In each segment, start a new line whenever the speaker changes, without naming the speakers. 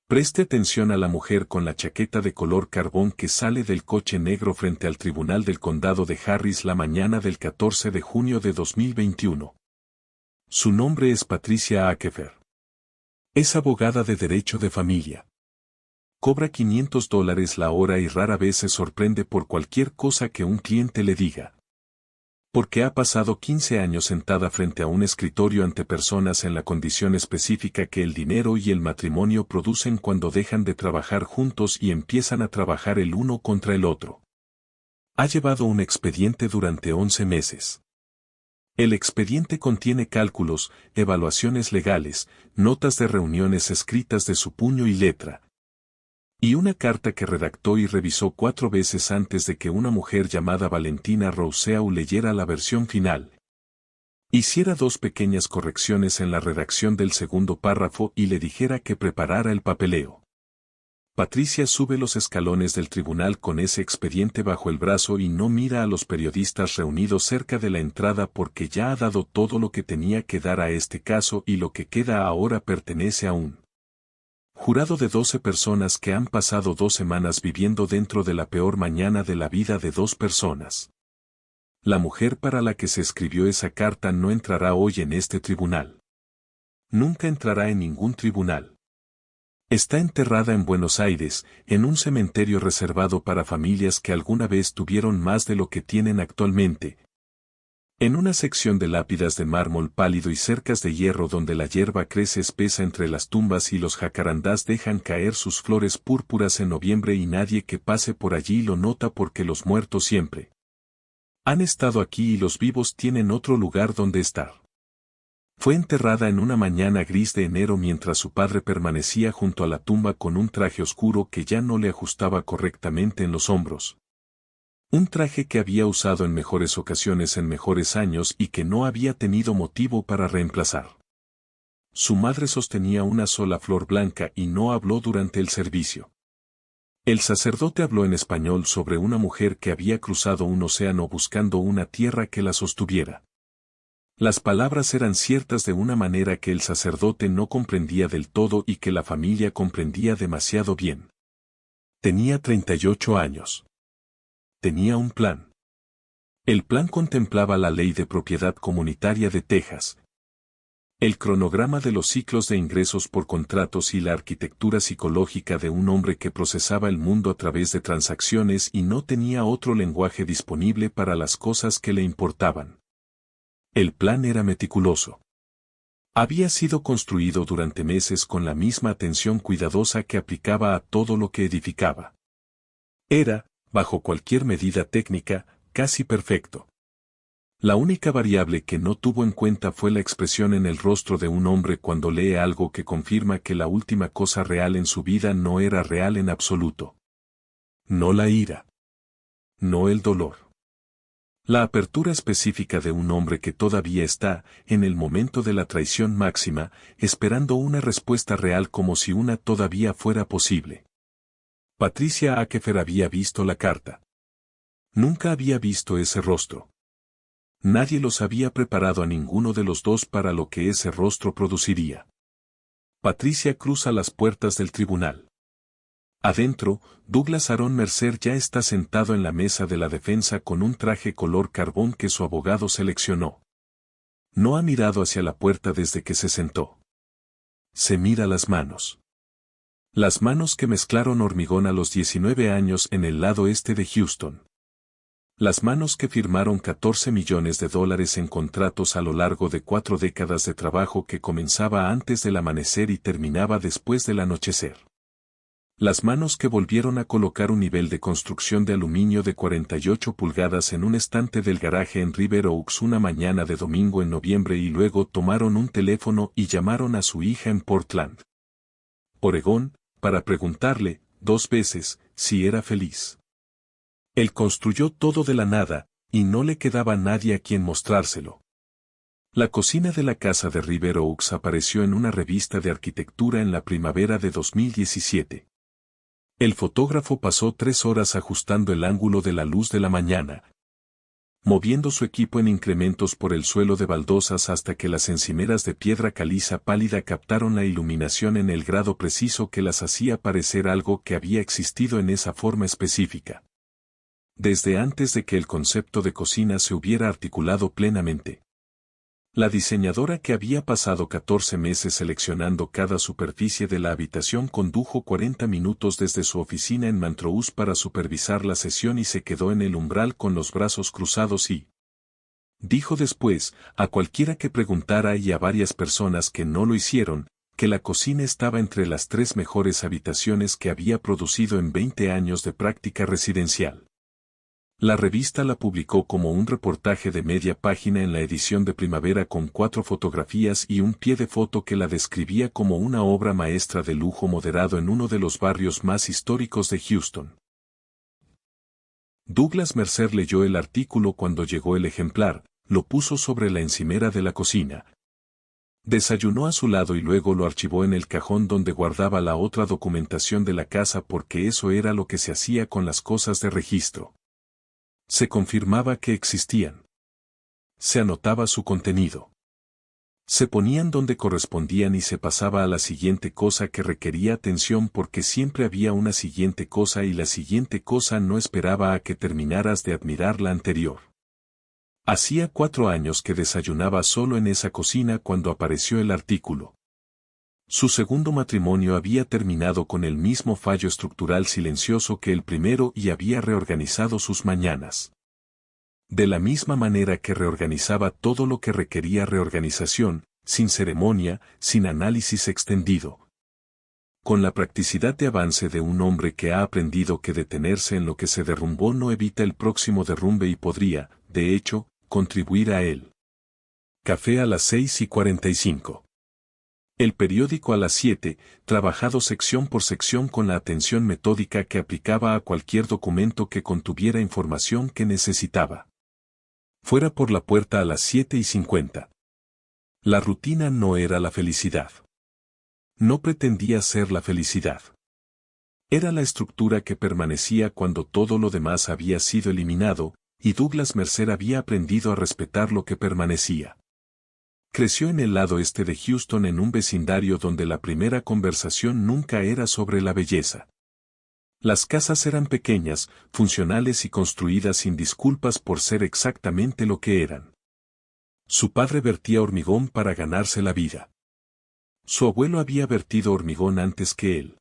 Preste atención a la mujer con la chaqueta de color carbón que sale del coche negro frente al Tribunal del Condado de Harris la mañana del 14 de junio de 2021. Su nombre es Patricia Akefer. Es abogada de derecho de familia. Cobra $500 la hora y rara vez se sorprende por cualquier cosa que un cliente le diga. Porque ha pasado 15 años sentada frente a un escritorio ante personas en la condición específica que el dinero y el matrimonio producen cuando dejan de trabajar juntos y empiezan a trabajar el uno contra el otro. Ha llevado un expediente durante 11 meses. El expediente contiene cálculos, evaluaciones legales, notas de reuniones escritas de su puño y letra, y una carta que redactó y revisó 4 veces antes de que una mujer llamada Valentina Rousseau leyera la versión final. Hiciera 2 pequeñas correcciones en la redacción del segundo párrafo y le dijera que preparara el papeleo. Patricia sube los escalones del tribunal con ese expediente bajo el brazo y no mira a los periodistas reunidos cerca de la entrada porque ya ha dado todo lo que tenía que dar a este caso y lo que queda ahora pertenece a un jurado de 12 personas que han pasado 2 semanas viviendo dentro de la peor mañana de la vida de 2 personas. La mujer para la que se escribió esa carta no entrará hoy en este tribunal. Nunca entrará en ningún tribunal. Está enterrada en Buenos Aires, en un cementerio reservado para familias que alguna vez tuvieron más de lo que tienen actualmente. En una sección de lápidas de mármol pálido y cercas de hierro donde la hierba crece espesa entre las tumbas y los jacarandás dejan caer sus flores púrpuras en noviembre y nadie que pase por allí lo nota porque los muertos siempre han estado aquí y los vivos tienen otro lugar donde estar. Fue enterrada en una mañana gris de enero mientras su padre permanecía junto a la tumba con un traje oscuro que ya no le ajustaba correctamente en los hombros. Un traje que había usado en mejores ocasiones en mejores años y que no había tenido motivo para reemplazar. Su madre sostenía una sola flor blanca y no habló durante el servicio. El sacerdote habló en español sobre una mujer que había cruzado un océano buscando una tierra que la sostuviera. Las palabras eran ciertas de una manera que el sacerdote no comprendía del todo y que la familia comprendía demasiado bien. Tenía 38 años. Tenía un plan. El plan contemplaba la ley de propiedad comunitaria de Texas, el cronograma de los ciclos de ingresos por contratos y la arquitectura psicológica de un hombre que procesaba el mundo a través de transacciones y no tenía otro lenguaje disponible para las cosas que le importaban. El plan era meticuloso. Había sido construido durante meses con la misma atención cuidadosa que aplicaba a todo lo que edificaba. Era, bajo cualquier medida técnica, casi perfecto. La única variable que no tuvo en cuenta fue la expresión en el rostro de un hombre cuando lee algo que confirma que la última cosa real en su vida no era real en absoluto. No la ira. No el dolor. La apertura específica de un hombre que todavía está, en el momento de la traición máxima, esperando una respuesta real como si una todavía fuera posible. Patricia Akefer había visto la carta. Nunca había visto ese rostro. Nadie los había preparado a ninguno de los dos para lo que ese rostro produciría. Patricia cruza las puertas del tribunal. Adentro, Douglas Aaron Mercer ya está sentado en la mesa de la defensa con un traje color carbón que su abogado seleccionó. No ha mirado hacia la puerta desde que se sentó. Se mira las manos. Las manos que mezclaron hormigón a los 19 años en el lado este de Houston. Las manos que firmaron $14 millones en contratos a lo largo de 4 décadas de trabajo que comenzaba antes del amanecer y terminaba después del anochecer. Las manos que volvieron a colocar un nivel de construcción de aluminio de 48 pulgadas en un estante del garaje en River Oaks una mañana de domingo en noviembre y luego tomaron un teléfono y llamaron a su hija en Portland, Oregón, para preguntarle, 2 veces, si era feliz. Él construyó todo de la nada, y no le quedaba nadie a quien mostrárselo. La cocina de la casa de River Oaks apareció en una revista de arquitectura en la primavera de 2017. El fotógrafo pasó 3 horas ajustando el ángulo de la luz de la mañana. moviendo su equipo en incrementos por el suelo de baldosas hasta que las encimeras de piedra caliza pálida captaron la iluminación en el grado preciso que las hacía parecer algo que había existido en esa forma específica. Desde antes de que el concepto de cocina se hubiera articulado plenamente. La diseñadora, que había pasado 14 meses seleccionando cada superficie de la habitación, condujo 40 minutos desde su oficina en Montrose para supervisar la sesión y se quedó en el umbral con los brazos cruzados y dijo después, a cualquiera que preguntara y a varias personas que no lo hicieron, que la cocina estaba entre las 3 mejores habitaciones que había producido en 20 años de práctica residencial. La revista la publicó como un reportaje de media página en la edición de primavera con 4 fotografías y un pie de foto que la describía como una obra maestra de lujo moderado en uno de los barrios más históricos de Houston. Douglas Mercer leyó el artículo cuando llegó el ejemplar, lo puso sobre la encimera de la cocina. Desayunó a su lado y luego lo archivó en el cajón donde guardaba la otra documentación de la casa, porque eso era lo que se hacía con las cosas de registro. Se confirmaba que existían. Se anotaba su contenido. Se ponían donde correspondían y se pasaba a la siguiente cosa que requería atención, porque siempre había una siguiente cosa y la siguiente cosa no esperaba a que terminaras de admirar la anterior. Hacía 4 años que desayunaba solo en esa cocina cuando apareció el artículo. Su segundo matrimonio había terminado con el mismo fallo estructural silencioso que el primero y había reorganizado sus mañanas. De la misma manera que reorganizaba todo lo que requería reorganización, sin ceremonia, sin análisis extendido. Con la practicidad de avance de un hombre que ha aprendido que detenerse en lo que se derrumbó no evita el próximo derrumbe y podría, de hecho, contribuir a él. Café a las 6:45. El periódico a las 7, trabajado sección por sección con la atención metódica que aplicaba a cualquier documento que contuviera información que necesitaba. Fuera por la puerta a las 7:50. La rutina no era la felicidad. No pretendía ser la felicidad. Era la estructura que permanecía cuando todo lo demás había sido eliminado, y Douglas Mercer había aprendido a respetar lo que permanecía. Creció en el lado este de Houston, en un vecindario donde la primera conversación nunca era sobre la belleza. Las casas eran pequeñas, funcionales y construidas sin disculpas por ser exactamente lo que eran. Su padre vertía hormigón para ganarse la vida. Su abuelo había vertido hormigón antes que él.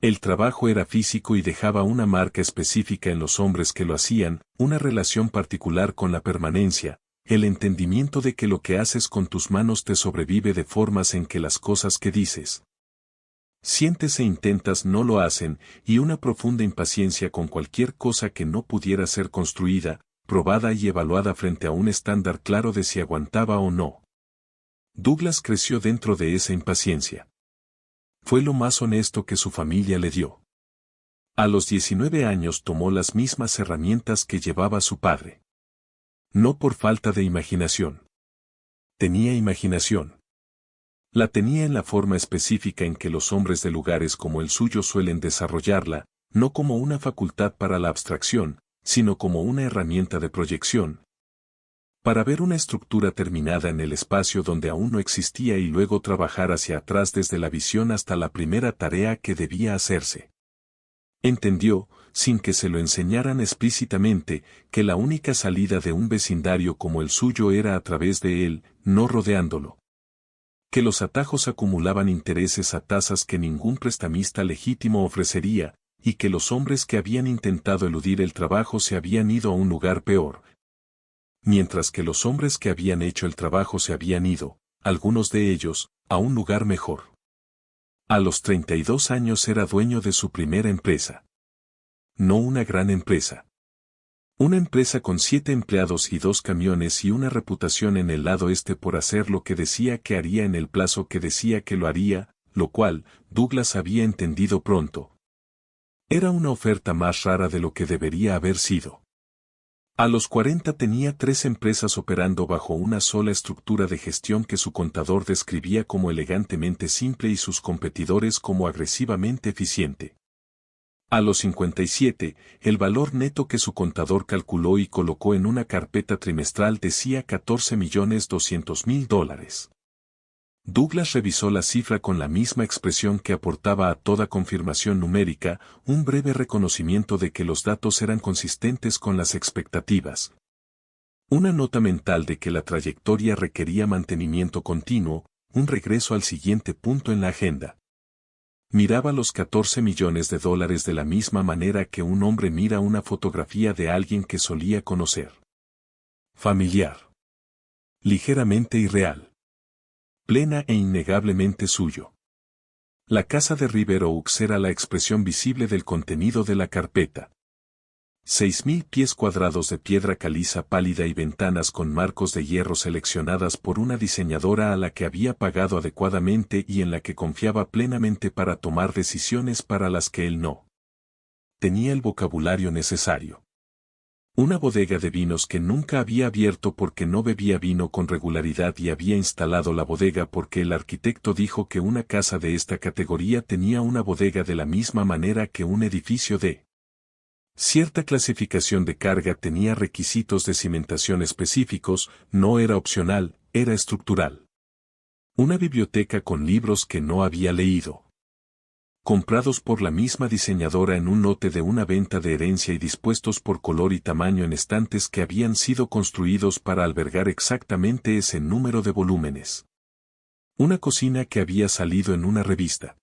El trabajo era físico y dejaba una marca específica en los hombres que lo hacían, una relación particular con la permanencia, el entendimiento de que lo que haces con tus manos te sobrevive de formas en que las cosas que dices, sientes e intentas no lo hacen, y una profunda impaciencia con cualquier cosa que no pudiera ser construida, probada y evaluada frente a un estándar claro de si aguantaba o no. Douglas creció dentro de esa impaciencia. Fue lo más honesto que su familia le dio. A los 19 años tomó las mismas herramientas que llevaba su padre. No por falta de imaginación. Tenía imaginación. La tenía en la forma específica en que los hombres de lugares como el suyo suelen desarrollarla, no como una facultad para la abstracción, sino como una herramienta de proyección. Para ver una estructura terminada en el espacio donde aún no existía y luego trabajar hacia atrás desde la visión hasta la primera tarea que debía hacerse. Entendió, sin que se lo enseñaran explícitamente, que la única salida de un vecindario como el suyo era a través de él, no rodeándolo. Que los atajos acumulaban intereses a tasas que ningún prestamista legítimo ofrecería, y que los hombres que habían intentado eludir el trabajo se habían ido a un lugar peor. Mientras que los hombres que habían hecho el trabajo se habían ido, algunos de ellos, a un lugar mejor. A los 32 años era dueño de su primera empresa. No una gran empresa. Una empresa con 7 empleados y 2 camiones y una reputación en el lado este por hacer lo que decía que haría en el plazo que decía que lo haría, lo cual, Douglas había entendido pronto. Era una oferta más rara de lo que debería haber sido. A los 40 tenía 3 empresas operando bajo una sola estructura de gestión que su contador describía como elegantemente simple y sus competidores como agresivamente eficiente. A los 57, el valor neto que su contador calculó y colocó en una carpeta trimestral decía $14.200.000. Douglas revisó la cifra con la misma expresión que aportaba a toda confirmación numérica, un breve reconocimiento de que los datos eran consistentes con las expectativas. Una nota mental de que la trayectoria requería mantenimiento continuo, un regreso al siguiente punto en la agenda. Miraba los $14 millones de la misma manera que un hombre mira una fotografía de alguien que solía conocer. Familiar. Ligeramente irreal. Plena e innegablemente suyo. La casa de River Oaks era la expresión visible del contenido de la carpeta. 6.000 pies cuadrados de piedra caliza pálida y ventanas con marcos de hierro seleccionadas por una diseñadora a la que había pagado adecuadamente y en la que confiaba plenamente para tomar decisiones para las que él no tenía el vocabulario necesario. Una bodega de vinos que nunca había abierto porque no bebía vino con regularidad y había instalado la bodega porque el arquitecto dijo que una casa de esta categoría tenía una bodega de la misma manera que un edificio de cierta clasificación de carga tenía requisitos de cimentación específicos, no era opcional, era estructural. Una biblioteca con libros que no había leído. Comprados por la misma diseñadora en un lote de una venta de herencia y dispuestos por color y tamaño en estantes que habían sido construidos para albergar exactamente ese número de volúmenes. Una cocina que había salido en una revista.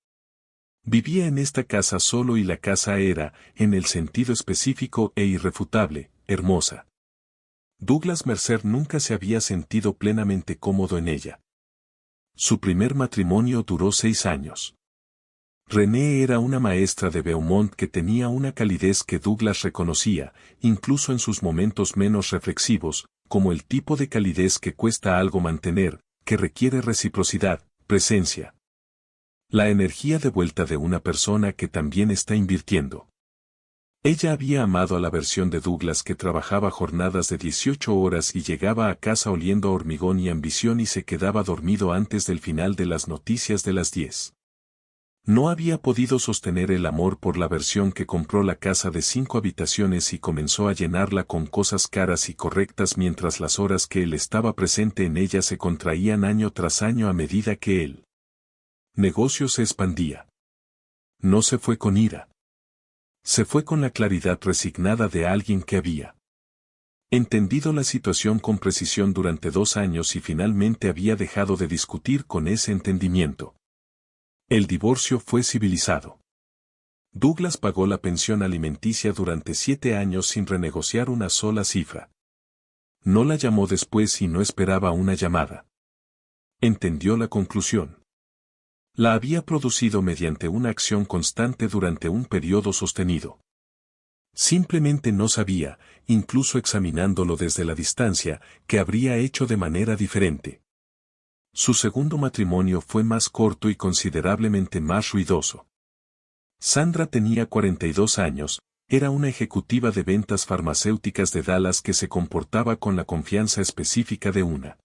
Vivía en esta casa solo y la casa era, en el sentido específico e irrefutable, hermosa. Douglas Mercer nunca se había sentido plenamente cómodo en ella. Su primer matrimonio duró 6 años. Renée era una maestra de Beaumont que tenía una calidez que Douglas reconocía, incluso en sus momentos menos reflexivos, como el tipo de calidez que cuesta algo mantener, que requiere reciprocidad, presencia. La energía de vuelta de una persona que también está invirtiendo. Ella había amado a la versión de Douglas que trabajaba jornadas de 18 horas y llegaba a casa oliendo a hormigón y ambición y se quedaba dormido antes del final de las noticias de las 10. No había podido sostener el amor por la versión que compró la casa de 5 habitaciones y comenzó a llenarla con cosas caras y correctas mientras las horas que él estaba presente en ella se contraían año tras año a medida que el negocio se expandía. No se fue con ira. Se fue con la claridad resignada de alguien que había entendido la situación con precisión durante 2 años y finalmente había dejado de discutir con ese entendimiento. El divorcio fue civilizado. Douglas pagó la pensión alimenticia durante 7 años sin renegociar una sola cifra. No la llamó después y no esperaba una llamada. Entendió la conclusión. La había producido mediante una acción constante durante un periodo sostenido. Simplemente no sabía, incluso examinándolo desde la distancia, que habría hecho de manera diferente. Su segundo matrimonio fue más corto y considerablemente más ruidoso. Sandra tenía 42 años, era una ejecutiva de ventas farmacéuticas de Dallas que se comportaba con la confianza específica de una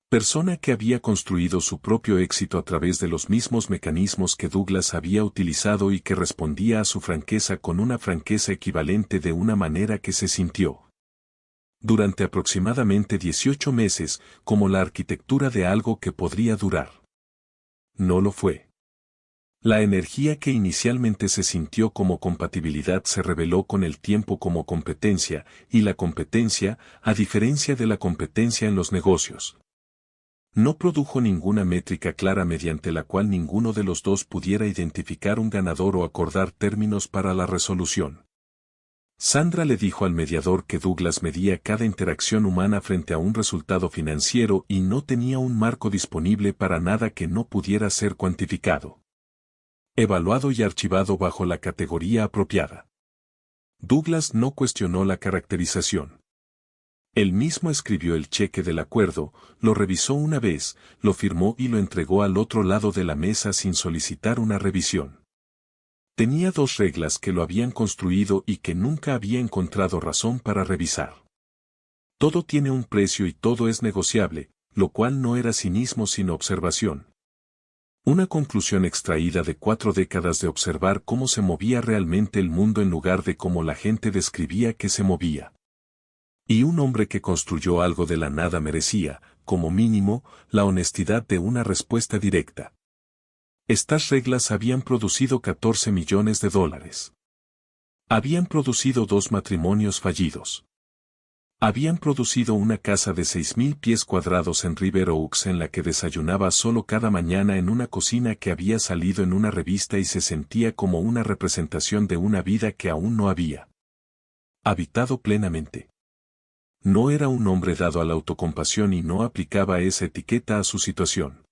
persona que había construido su propio éxito a través de los mismos mecanismos que Douglas había utilizado y que respondía a su franqueza con una franqueza equivalente de una manera que se sintió durante aproximadamente 18 meses, como la arquitectura de algo que podría durar. No lo fue. La energía que inicialmente se sintió como compatibilidad se reveló con el tiempo como competencia, y la competencia, a diferencia de la competencia en los negocios, no produjo ninguna métrica clara mediante la cual ninguno de los dos pudiera identificar un ganador o acordar términos para la resolución. Sandra le dijo al mediador que Douglas medía cada interacción humana frente a un resultado financiero y no tenía un marco disponible para nada que no pudiera ser cuantificado, evaluado y archivado bajo la categoría apropiada. Douglas no cuestionó la caracterización. Él mismo escribió el cheque del acuerdo, lo revisó una vez, lo firmó y lo entregó al otro lado de la mesa sin solicitar una revisión. Tenía 2 reglas que lo habían construido y que nunca había encontrado razón para revisar. Todo tiene un precio y todo es negociable, lo cual no era cinismo sino observación. Una conclusión extraída de 4 décadas de observar cómo se movía realmente el mundo en lugar de cómo la gente describía que se movía. Y un hombre que construyó algo de la nada merecía, como mínimo, la honestidad de una respuesta directa. Estas reglas habían producido 14 millones de dólares. Habían producido 2 matrimonios fallidos. Habían producido una casa de 6,000 pies cuadrados en River Oaks en la que desayunaba solo cada mañana en una cocina que había salido en una revista y se sentía como una representación de una vida que aún no había habitado plenamente. No era un hombre dado a la autocompasión y no aplicaba esa etiqueta a su situación.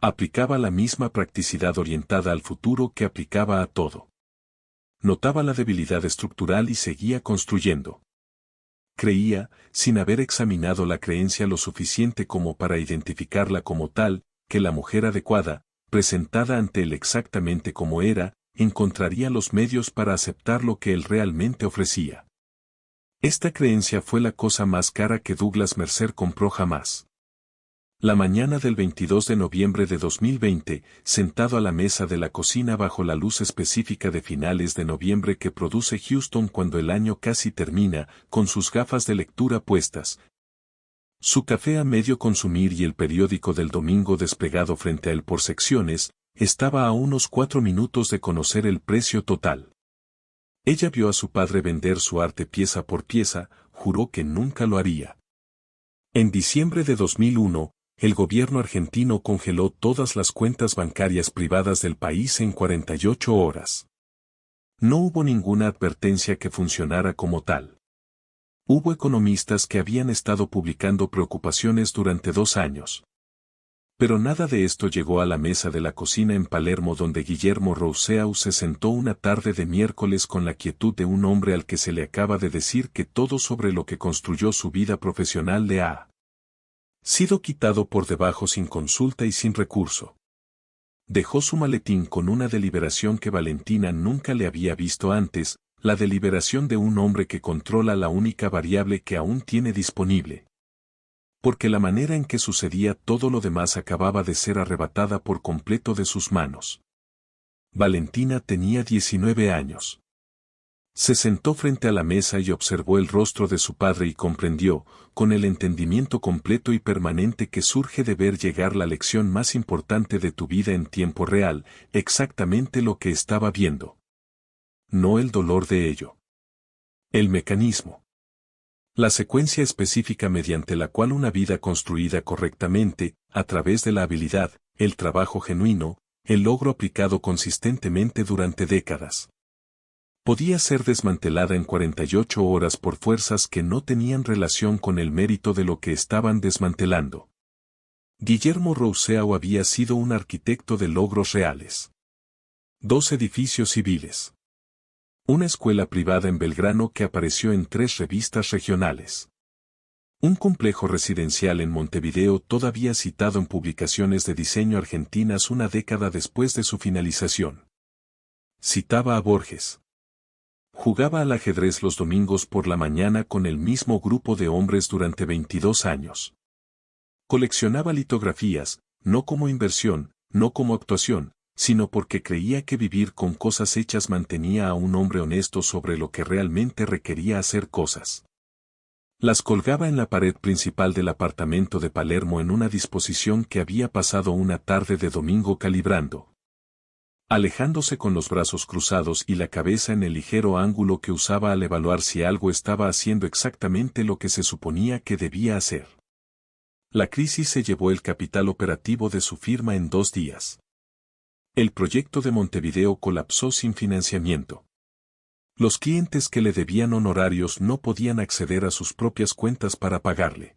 Aplicaba la misma practicidad orientada al futuro que aplicaba a todo. Notaba la debilidad estructural y seguía construyendo. Creía, sin haber examinado la creencia lo suficiente como para identificarla como tal, que la mujer adecuada, presentada ante él exactamente como era, encontraría los medios para aceptar lo que él realmente ofrecía. Esta creencia fue la cosa más cara que Douglas Mercer compró jamás. La mañana del 22 de noviembre de 2020, sentado a la mesa de la cocina bajo la luz específica de finales de noviembre que produce Houston cuando el año casi termina, con sus gafas de lectura puestas, su café a medio consumir y el periódico del domingo desplegado frente a él por secciones, estaba a unos 4 minutos de conocer el precio total. Ella vio a su padre vender su arte pieza por pieza, juró que nunca lo haría. En diciembre de 2001, el gobierno argentino congeló todas las cuentas bancarias privadas del país en 48 horas. No hubo ninguna advertencia que funcionara como tal. Hubo economistas que habían estado publicando preocupaciones durante 2 años. Pero nada de esto llegó a la mesa de la cocina en Palermo donde Guillermo Rousseau se sentó una tarde de miércoles con la quietud de un hombre al que se le acaba de decir que todo sobre lo que construyó su vida profesional le ha sido quitado por debajo sin consulta y sin recurso. Dejó su maletín con una deliberación que Valentina nunca le había visto antes, la deliberación de un hombre que controla la única variable que aún tiene disponible. Porque la manera en que sucedía todo lo demás acababa de ser arrebatada por completo de sus manos. Valentina tenía 19 años. Se sentó frente a la mesa y observó el rostro de su padre y comprendió, con el entendimiento completo y permanente que surge de ver llegar la lección más importante de tu vida en tiempo real, exactamente lo que estaba viendo. No el dolor de ello. El mecanismo. La secuencia específica mediante la cual una vida construida correctamente, a través de la habilidad, el trabajo genuino, el logro aplicado consistentemente durante décadas, podía ser desmantelada en 48 horas por fuerzas que no tenían relación con el mérito de lo que estaban desmantelando. Guillermo Rousseau había sido un arquitecto de logros reales. 2 edificios civiles. Una escuela privada en Belgrano que apareció en 3 revistas regionales. Un complejo residencial en Montevideo todavía citado en publicaciones de diseño argentinas una década después de su finalización. Citaba a Borges. Jugaba al ajedrez los domingos por la mañana con el mismo grupo de hombres durante 22 años. Coleccionaba litografías, no como inversión, no como actuación, sino porque creía que vivir con cosas hechas mantenía a un hombre honesto sobre lo que realmente requería hacer cosas. Las colgaba en la pared principal del apartamento de Palermo en una disposición que había pasado una tarde de domingo calibrando. Alejándose con los brazos cruzados y la cabeza en el ligero ángulo que usaba al evaluar si algo estaba haciendo exactamente lo que se suponía que debía hacer. La crisis se llevó el capital operativo de su firma en 2 días. El proyecto de Montevideo colapsó sin financiamiento. Los clientes que le debían honorarios no podían acceder a sus propias cuentas para pagarle.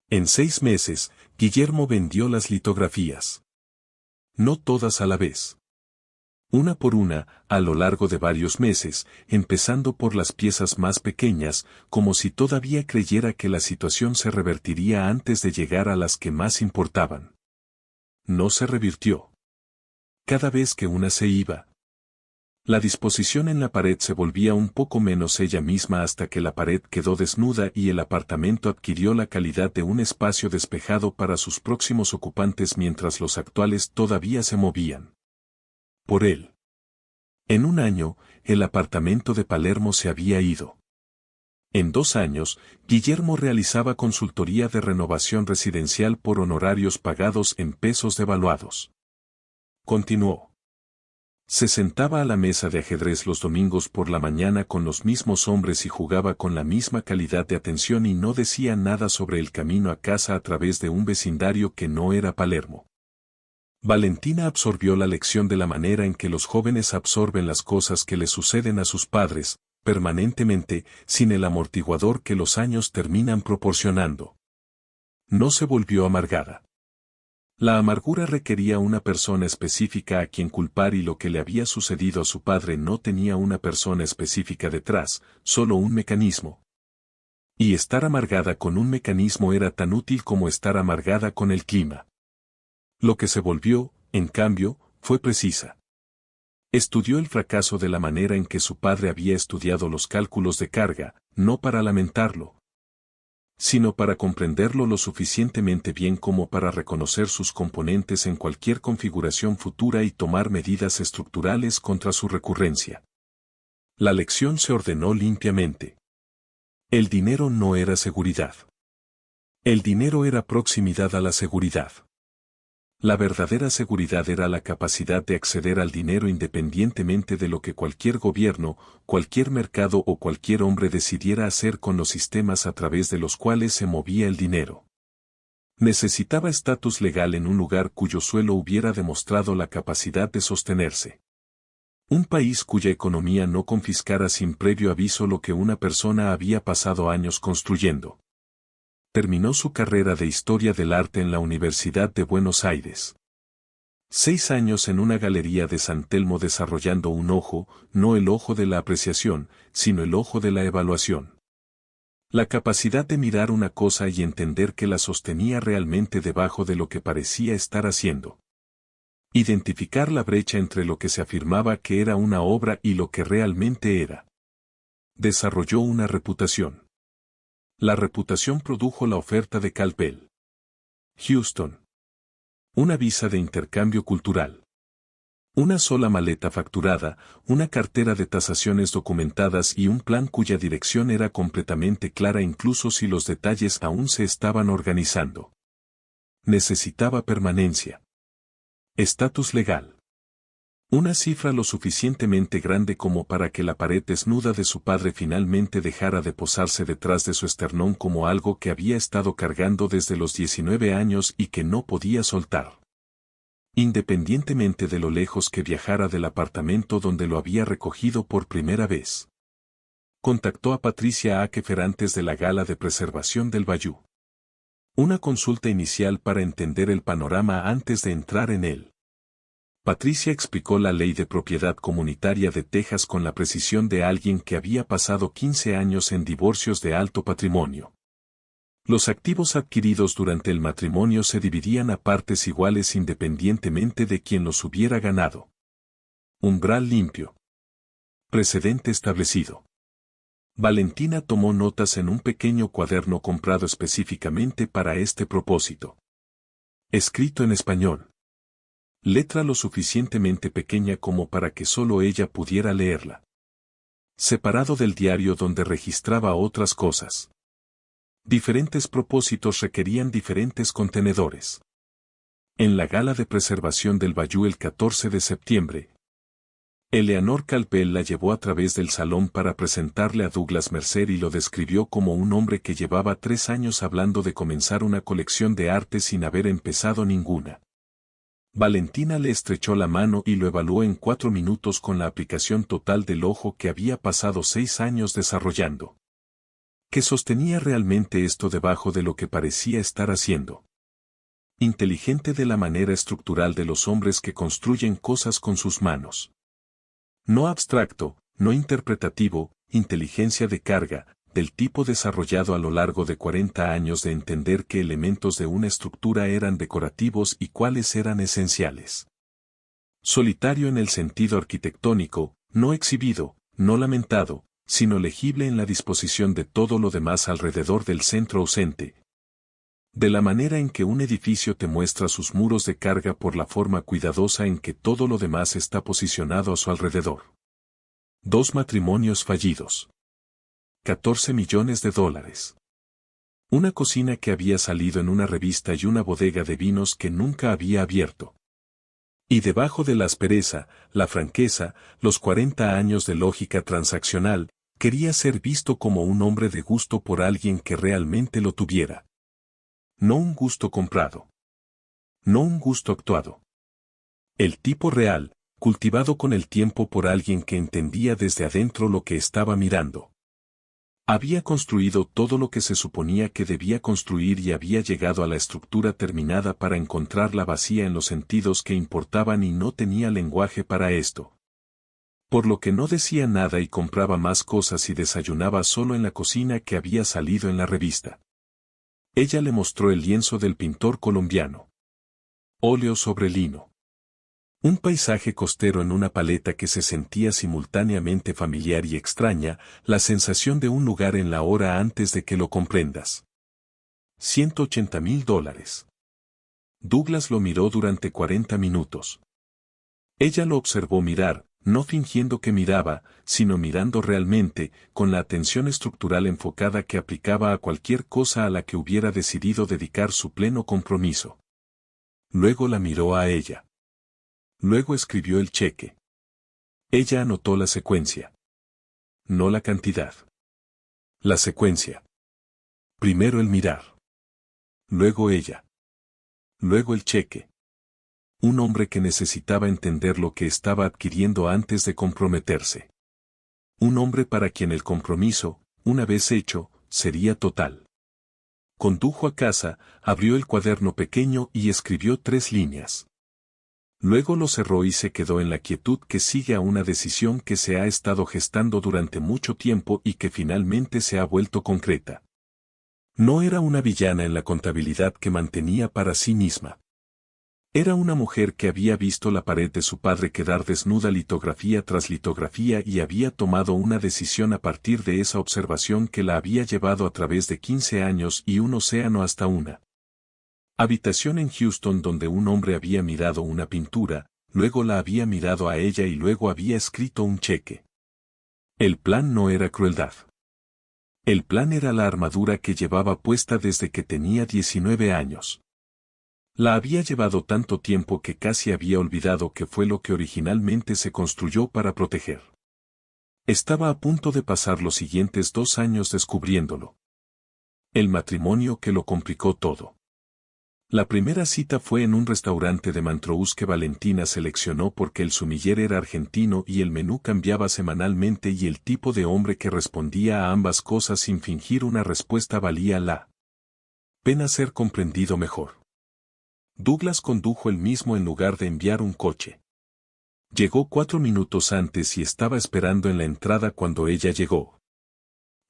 En 6 meses, Guillermo vendió las litografías. No todas a la vez. Una por una, a lo largo de varios meses, empezando por las piezas más pequeñas, como si todavía creyera que la situación se revertiría antes de llegar a las que más importaban. No se revirtió. Cada vez que una se iba, La disposición en la pared se volvía un poco menos ella misma hasta que la pared quedó desnuda y el apartamento adquirió la calidad de un espacio despejado para sus próximos ocupantes mientras los actuales todavía se movían por él. En un año, el apartamento de Palermo se había ido. En 2 años, Guillermo realizaba consultoría de renovación residencial por honorarios pagados en pesos devaluados. Continuó. Se sentaba a la mesa de ajedrez los domingos por la mañana con los mismos hombres y jugaba con la misma calidad de atención y no decía nada sobre el camino a casa a través de un vecindario que no era Palermo. Valentina absorbió la lección de la manera en que los jóvenes absorben las cosas que les suceden a sus padres, permanentemente, sin el amortiguador que los años terminan proporcionando. No se volvió amargada. La amargura requería una persona específica a quien culpar y lo que le había sucedido a su padre no tenía una persona específica detrás, solo un mecanismo. Y estar amargada con un mecanismo era tan útil como estar amargada con el clima. Lo que se volvió, en cambio, fue precisa. Estudió el fracaso de la manera en que su padre había estudiado los cálculos de carga, no para lamentarlo, sino para comprenderlo lo suficientemente bien como para reconocer sus componentes en cualquier configuración futura y tomar medidas estructurales contra su recurrencia. La lección se ordenó limpiamente. El dinero no era seguridad. El dinero era proximidad a la seguridad. La verdadera seguridad era la capacidad de acceder al dinero independientemente de lo que cualquier gobierno, cualquier mercado o cualquier hombre decidiera hacer con los sistemas a través de los cuales se movía el dinero. Necesitaba estatus legal en un lugar cuyo suelo hubiera demostrado la capacidad de sostenerse. Un país cuya economía no confiscara sin previo aviso lo que una persona había pasado años construyendo. Terminó su carrera de Historia del Arte en la Universidad de Buenos Aires. 6 años en una galería de San Telmo desarrollando un ojo, no el ojo de la apreciación, sino el ojo de la evaluación. La capacidad de mirar una cosa y entender que la sostenía realmente debajo de lo que parecía estar haciendo. Identificar la brecha entre lo que se afirmaba que era una obra y lo que realmente era. Desarrolló una reputación. La reputación produjo la oferta de Calpel. Houston. Una visa de intercambio cultural. Una sola maleta facturada, una cartera de tasaciones documentadas y un plan cuya dirección era completamente clara incluso si los detalles aún se estaban organizando. Necesitaba permanencia. Estatus legal. Una cifra lo suficientemente grande como para que la pared desnuda de su padre finalmente dejara de posarse detrás de su esternón como algo que había estado cargando desde los 19 años y que no podía soltar. Independientemente de lo lejos que viajara del apartamento donde lo había recogido por primera vez. Contactó a Patricia Akefer antes de la gala de preservación del Bayou. Una consulta inicial para entender el panorama antes de entrar en él. Patricia explicó la ley de propiedad comunitaria de Texas con la precisión de alguien que había pasado 15 años en divorcios de alto patrimonio. Los activos adquiridos durante el matrimonio se dividían a partes iguales independientemente de quien los hubiera ganado. Umbral limpio. Precedente establecido. Valentina tomó notas en un pequeño cuaderno comprado específicamente para este propósito. Escrito en español. Letra lo suficientemente pequeña como para que solo ella pudiera leerla. Separado del diario donde registraba otras cosas. Diferentes propósitos requerían diferentes contenedores. En la gala de preservación del Bayou el 14 de septiembre, Eleanor Calpel la llevó a través del salón para presentarle a Douglas Mercer y lo describió como un hombre que llevaba 3 años hablando de comenzar una colección de arte sin haber empezado ninguna. Valentina le estrechó la mano y lo evaluó en 4 minutos con la aplicación total del ojo que había pasado 6 años desarrollando. Que sostenía realmente esto debajo de lo que parecía estar haciendo. Inteligente de la manera estructural de los hombres que construyen cosas con sus manos. No abstracto, no interpretativo, inteligencia de carga, del tipo desarrollado a lo largo de 40 años de entender qué elementos de una estructura eran decorativos y cuáles eran esenciales. Solitario en el sentido arquitectónico, no exhibido, no lamentado, sino legible en la disposición de todo lo demás alrededor del centro ausente. De la manera en que un edificio te muestra sus muros de carga por la forma cuidadosa en que todo lo demás está posicionado a su alrededor. 2 matrimonios fallidos. 14 millones de dólares. Una cocina que había salido en una revista y una bodega de vinos que nunca había abierto. Y debajo de la aspereza, la franqueza, los 40 años de lógica transaccional, quería ser visto como un hombre de gusto por alguien que realmente lo tuviera. No un gusto comprado. No un gusto actuado. El tipo real, cultivado con el tiempo por alguien que entendía desde adentro lo que estaba mirando. Había construido todo lo que se suponía que debía construir y había llegado a la estructura terminada para encontrarla vacía en los sentidos que importaban y no tenía lenguaje para esto. Por lo que no decía nada y compraba más cosas y desayunaba solo en la cocina que había salido en la revista. Ella le mostró el lienzo del pintor colombiano. Óleo sobre lino. Un paisaje costero en una paleta que se sentía simultáneamente familiar y extraña, la sensación de un lugar en la hora antes de que lo comprendas. $180,000. Douglas lo miró durante 40 minutos. Ella lo observó mirar, no fingiendo que miraba, sino mirando realmente, con la atención estructural enfocada que aplicaba a cualquier cosa a la que hubiera decidido dedicar su pleno compromiso. Luego la miró a ella. Luego escribió el cheque. Ella anotó la secuencia. No la cantidad. La secuencia. Primero el mirar. Luego ella. Luego el cheque. Un hombre que necesitaba entender lo que estaba adquiriendo antes de comprometerse. Un hombre para quien el compromiso, una vez hecho, sería total. Condujo a casa, abrió el cuaderno pequeño y escribió 3 líneas. Luego lo cerró y se quedó en la quietud que sigue a una decisión que se ha estado gestando durante mucho tiempo y que finalmente se ha vuelto concreta. No era una villana en la contabilidad que mantenía para sí misma. Era una mujer que había visto la pared de su padre quedar desnuda litografía tras litografía y había tomado una decisión a partir de esa observación que la había llevado a través de 15 años y un océano hasta una habitación en Houston donde un hombre había mirado una pintura, luego la había mirado a ella y luego había escrito un cheque. El plan no era crueldad. El plan era la armadura que llevaba puesta desde que tenía 19 años. La había llevado tanto tiempo que casi había olvidado que fue lo que originalmente se construyó para proteger. Estaba a punto de pasar los siguientes 2 años descubriéndolo. El matrimonio que lo complicó todo. La primera cita fue en un restaurante de Montrose que Valentina seleccionó porque el sumiller era argentino y el menú cambiaba semanalmente y el tipo de hombre que respondía a ambas cosas sin fingir una respuesta valía la pena ser comprendido mejor. Douglas condujo él mismo en lugar de enviar un coche. Llegó 4 minutos antes y estaba esperando en la entrada cuando ella llegó.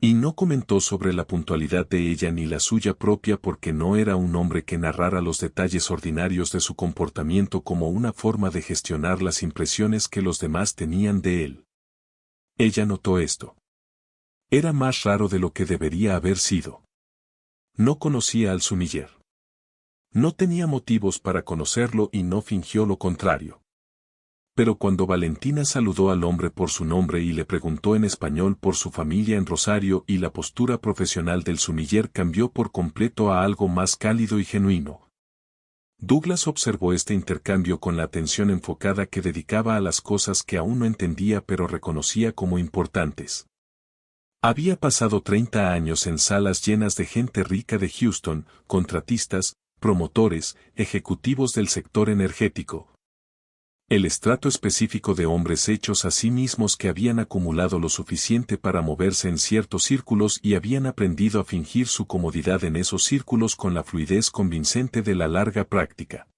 Y no comentó sobre la puntualidad de ella ni la suya propia porque no era un hombre que narrara los detalles ordinarios de su comportamiento como una forma de gestionar las impresiones que los demás tenían de él. Ella notó esto. Era más raro de lo que debería haber sido. No conocía al sumiller. No tenía motivos para conocerlo y no fingió lo contrario. Pero cuando Valentina saludó al hombre por su nombre y le preguntó en español por su familia en Rosario y la postura profesional del sumiller cambió por completo a algo más cálido y genuino. Douglas observó este intercambio con la atención enfocada que dedicaba a las cosas que aún no entendía pero reconocía como importantes. Había pasado 30 años en salas llenas de gente rica de Houston, contratistas, promotores, ejecutivos del sector energético. El estrato específico de hombres hechos a sí mismos que habían acumulado lo suficiente para moverse en ciertos círculos y habían aprendido a fingir su comodidad en esos círculos con la fluidez convincente de la larga práctica.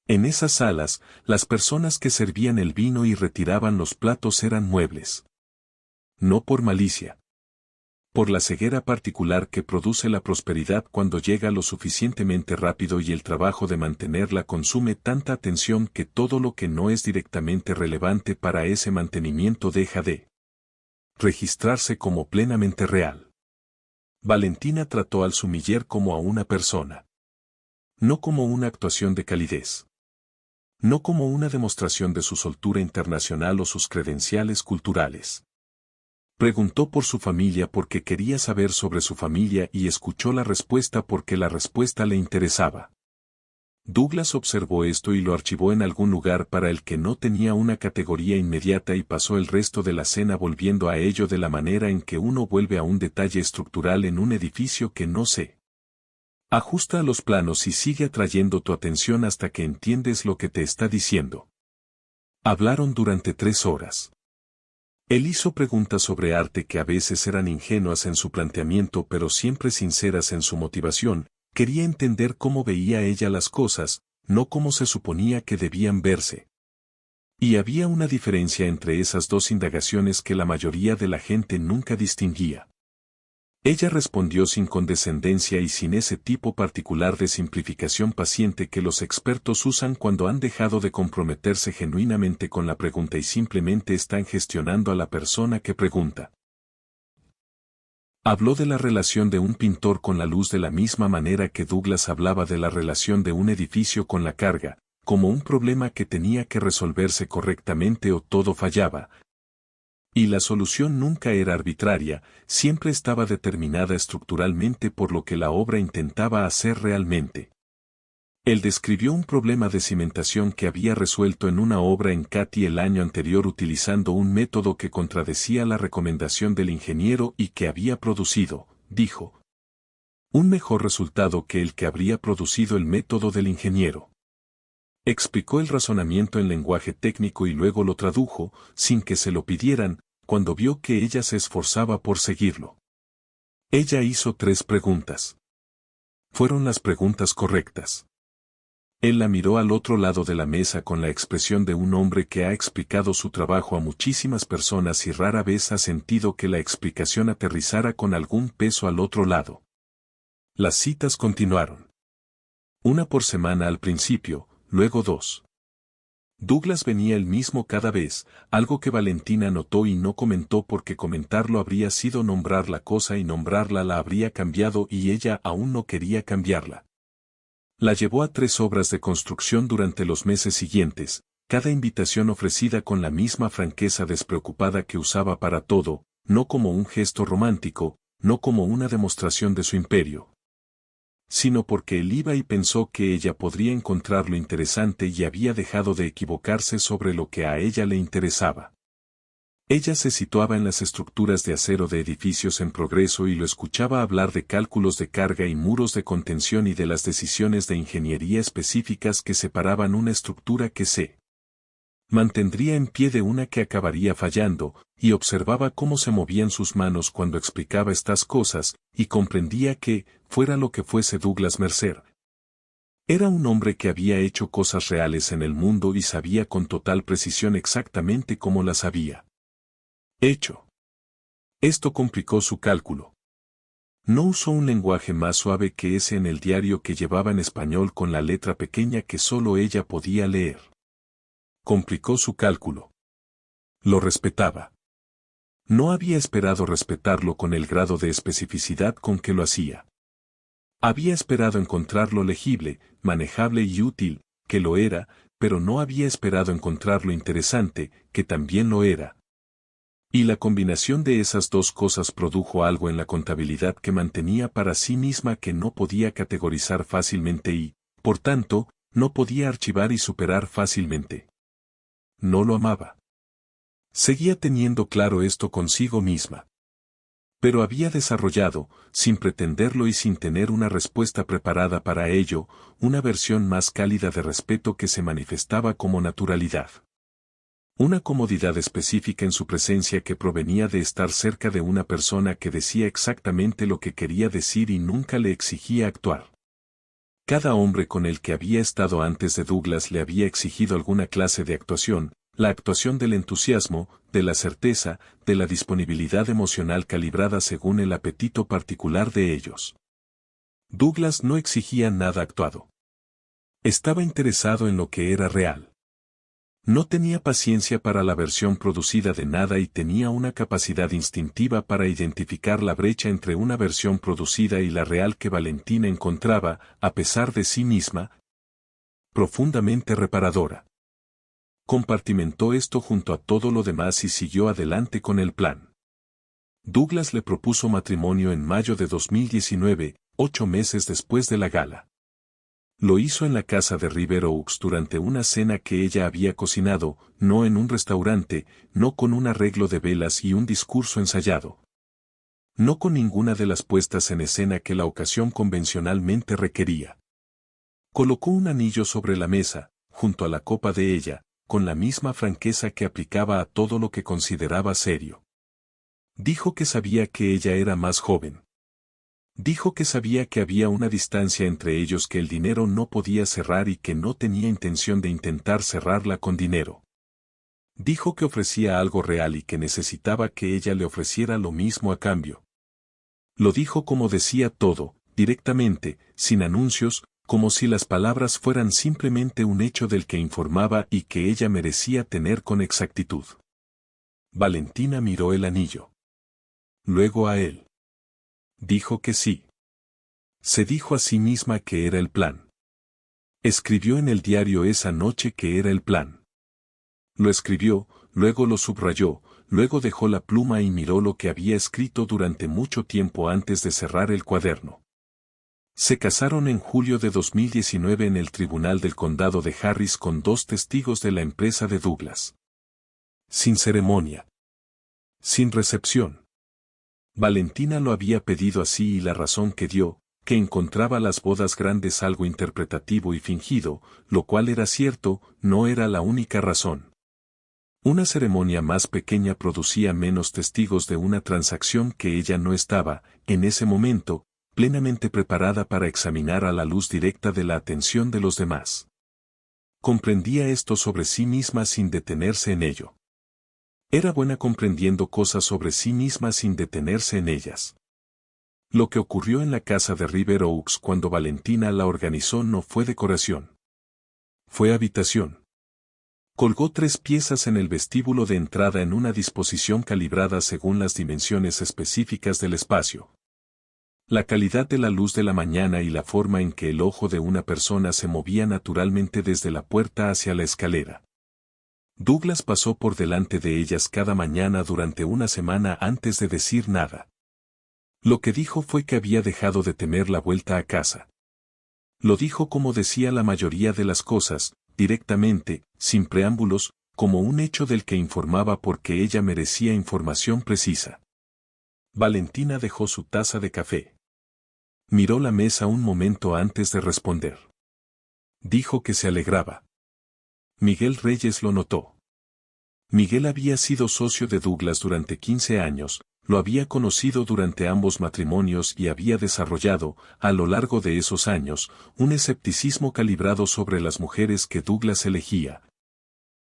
En esas salas, las personas que servían el vino y retiraban los platos eran muebles. No por malicia. Por la ceguera particular que produce la prosperidad cuando llega lo suficientemente rápido y el trabajo de mantenerla consume tanta atención que todo lo que no es directamente relevante para ese mantenimiento deja de registrarse como plenamente real. Valentina trató al sumiller como a una persona. No como una actuación de calidez. No como una demostración de su soltura internacional o sus credenciales culturales. Preguntó por su familia porque quería saber sobre su familia y escuchó la respuesta porque la respuesta le interesaba. Douglas observó esto y lo archivó en algún lugar para el que no tenía una categoría inmediata y pasó el resto de la cena volviendo a ello de la manera en que uno vuelve a un detalle estructural en un edificio que no se ajusta a los planos y sigue atrayendo tu atención hasta que entiendes lo que te está diciendo. Hablaron durante 3 horas. Él hizo preguntas sobre arte que a veces eran ingenuas en su planteamiento pero siempre sinceras en su motivación. Quería entender cómo veía ella las cosas, no cómo se suponía que debían verse. Y había una diferencia entre esas dos indagaciones que la mayoría de la gente nunca distinguía. Ella respondió sin condescendencia y sin ese tipo particular de simplificación paciente que los expertos usan cuando han dejado de comprometerse genuinamente con la pregunta y simplemente están gestionando a la persona que pregunta. Habló de la relación de un pintor con la luz de la misma manera que Douglas hablaba de la relación de un edificio con la carga, como un problema que tenía que resolverse correctamente o todo fallaba. Y la solución nunca era arbitraria, siempre estaba determinada estructuralmente por lo que la obra intentaba hacer realmente. Él describió un problema de cimentación que había resuelto en una obra en Katy el año anterior utilizando un método que contradecía la recomendación del ingeniero y que había producido, dijo, un mejor resultado que el que habría producido el método del ingeniero. Explicó el razonamiento en lenguaje técnico y luego lo tradujo, sin que se lo pidieran, cuando vio que ella se esforzaba por seguirlo. Ella hizo 3 preguntas. Fueron las preguntas correctas. Él la miró al otro lado de la mesa con la expresión de un hombre que ha explicado su trabajo a muchísimas personas y rara vez ha sentido que la explicación aterrizara con algún peso al otro lado. Las citas continuaron. 1 por semana al principio, luego 2. Douglas venía el mismo cada vez, algo que Valentina notó y no comentó porque comentarlo habría sido nombrar la cosa y nombrarla la habría cambiado y ella aún no quería cambiarla. La llevó a 3 obras de construcción durante los meses siguientes, cada invitación ofrecida con la misma franqueza despreocupada que usaba para todo, no como un gesto romántico, no como una demostración de su imperio, sino porque él iba y pensó que ella podría encontrarlo interesante y había dejado de equivocarse sobre lo que a ella le interesaba. Ella se situaba en las estructuras de acero de edificios en progreso y lo escuchaba hablar de cálculos de carga y muros de contención y de las decisiones de ingeniería específicas que separaban una estructura que se mantendría en pie de una que acabaría fallando, y observaba cómo se movían sus manos cuando explicaba estas cosas, y comprendía que, fuera lo que fuese Douglas Mercer, era un hombre que había hecho cosas reales en el mundo y sabía con total precisión exactamente cómo las había hecho. Esto complicó su cálculo. No usó un lenguaje más suave que ese en el diario que llevaba en español con la letra pequeña que solo ella podía leer. Complicó su cálculo. Lo respetaba. No había esperado respetarlo con el grado de especificidad con que lo hacía. Había esperado encontrarlo legible, manejable y útil, que lo era, pero no había esperado encontrarlo interesante, que también lo era. Y la combinación de esas dos cosas produjo algo en la contabilidad que mantenía para sí misma que no podía categorizar fácilmente y, por tanto, no podía archivar y superar fácilmente. No lo amaba. Seguía teniendo claro esto consigo misma. Pero había desarrollado, sin pretenderlo y sin tener una respuesta preparada para ello, una versión más cálida de respeto que se manifestaba como naturalidad. Una comodidad específica en su presencia que provenía de estar cerca de una persona que decía exactamente lo que quería decir y nunca le exigía actuar. Cada hombre con el que había estado antes de Douglas le había exigido alguna clase de actuación, La actuación del entusiasmo, de la certeza, de la disponibilidad emocional calibrada según el apetito particular de ellos. Douglas no exigía nada actuado. Estaba interesado en lo que era real. No tenía paciencia para la versión producida de nada y tenía una capacidad instintiva para identificar la brecha entre una versión producida y la real que Valentina encontraba, a pesar de sí misma, profundamente reparadora. Compartimentó esto junto a todo lo demás y siguió adelante con el plan. Douglas le propuso matrimonio en mayo de 2019, 8 meses después de la gala. Lo hizo en la casa de River Oaks durante una cena que ella había cocinado, no en un restaurante, no con un arreglo de velas y un discurso ensayado. No con ninguna de las puestas en escena que la ocasión convencionalmente requería. Colocó un anillo sobre la mesa, junto a la copa de ella, con la misma franqueza que aplicaba a todo lo que consideraba serio. Dijo que sabía que ella era más joven. Dijo que sabía que había una distancia entre ellos que el dinero no podía cerrar y que no tenía intención de intentar cerrarla con dinero. Dijo que ofrecía algo real y que necesitaba que ella le ofreciera lo mismo a cambio. Lo dijo como decía todo, directamente, sin anuncios, como si las palabras fueran simplemente un hecho del que informaba y que ella merecía tener con exactitud. Valentina miró el anillo. Luego a él. Dijo que sí. Se dijo a sí misma que era el plan. Escribió en el diario esa noche que era el plan. Lo escribió, luego lo subrayó, luego dejó la pluma y miró lo que había escrito durante mucho tiempo antes de cerrar el cuaderno. Se casaron en julio de 2019 en el Tribunal del Condado de Harris con 2 testigos de la empresa de Douglas. Sin ceremonia. Sin recepción. Valentina lo había pedido así y la razón que dio, que encontraba las bodas grandes algo interpretativo y fingido, lo cual era cierto, no era la única razón. Una ceremonia más pequeña producía menos testigos de una transacción que ella no estaba, en ese momento, plenamente preparada para examinar a la luz directa de la atención de los demás. Comprendía esto sobre sí misma sin detenerse en ello. Era buena comprendiendo cosas sobre sí misma sin detenerse en ellas. Lo que ocurrió en la casa de River Oaks cuando Valentina la organizó no fue decoración. Fue habitación. Colgó 3 piezas en el vestíbulo de entrada en una disposición calibrada según las dimensiones específicas del espacio. La calidad de la luz de la mañana y la forma en que el ojo de una persona se movía naturalmente desde la puerta hacia la escalera. Douglas pasó por delante de ellas cada mañana durante una semana antes de decir nada. Lo que dijo fue que había dejado de temer la vuelta a casa. Lo dijo como decía la mayoría de las cosas, directamente, sin preámbulos, como un hecho del que informaba porque ella merecía información precisa. Valentina dejó su taza de café. Miró la mesa un momento antes de responder. Dijo que se alegraba. Miguel Reyes lo notó. Miguel había sido socio de Douglas durante 15 años, lo había conocido durante ambos matrimonios y había desarrollado, a lo largo de esos años, un escepticismo calibrado sobre las mujeres que Douglas elegía.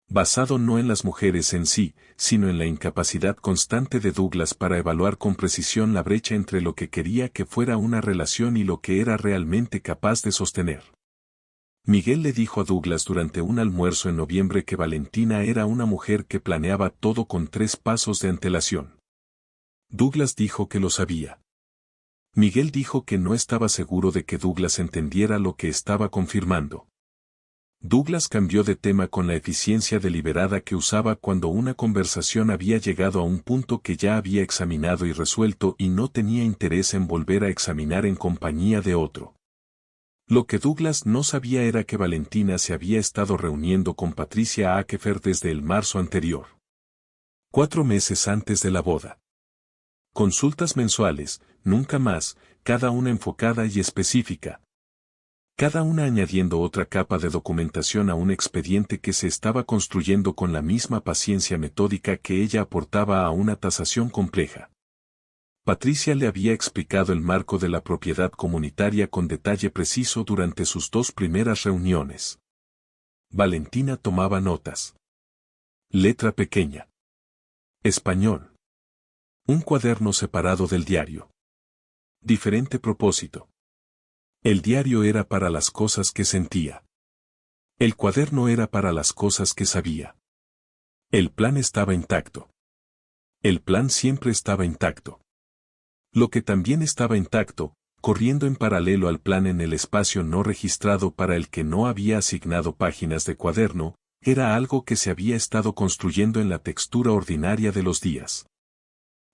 Basado no en las mujeres en sí, sino en la incapacidad constante de Douglas para evaluar con precisión la brecha entre lo que quería que fuera una relación y lo que era realmente capaz de sostener. Miguel le dijo a Douglas durante un almuerzo en noviembre que Valentina era una mujer que planeaba todo con 3 pasos de antelación. Douglas dijo que lo sabía. Miguel dijo que no estaba seguro de que Douglas entendiera lo que estaba confirmando. Douglas cambió de tema con la eficiencia deliberada que usaba cuando una conversación había llegado a un punto que ya había examinado y resuelto y no tenía interés en volver a examinar en compañía de otro. Lo que Douglas no sabía era que Valentina se había estado reuniendo con Patricia Akefer desde el marzo anterior. 4 meses antes de la boda. Consultas mensuales, nunca más, cada una enfocada y específica. Cada una añadiendo otra capa de documentación a un expediente que se estaba construyendo con la misma paciencia metódica que ella aportaba a una tasación compleja. Patricia le había explicado el marco de la propiedad comunitaria con detalle preciso durante sus 2 primeras reuniones. Valentina tomaba notas. Letra pequeña. Español. Un cuaderno separado del diario. Diferente propósito. El diario era para las cosas que sentía. El cuaderno era para las cosas que sabía. El plan estaba intacto. El plan siempre estaba intacto. Lo que también estaba intacto, corriendo en paralelo al plan en el espacio no registrado para el que no había asignado páginas de cuaderno, era algo que se había estado construyendo en la textura ordinaria de los días.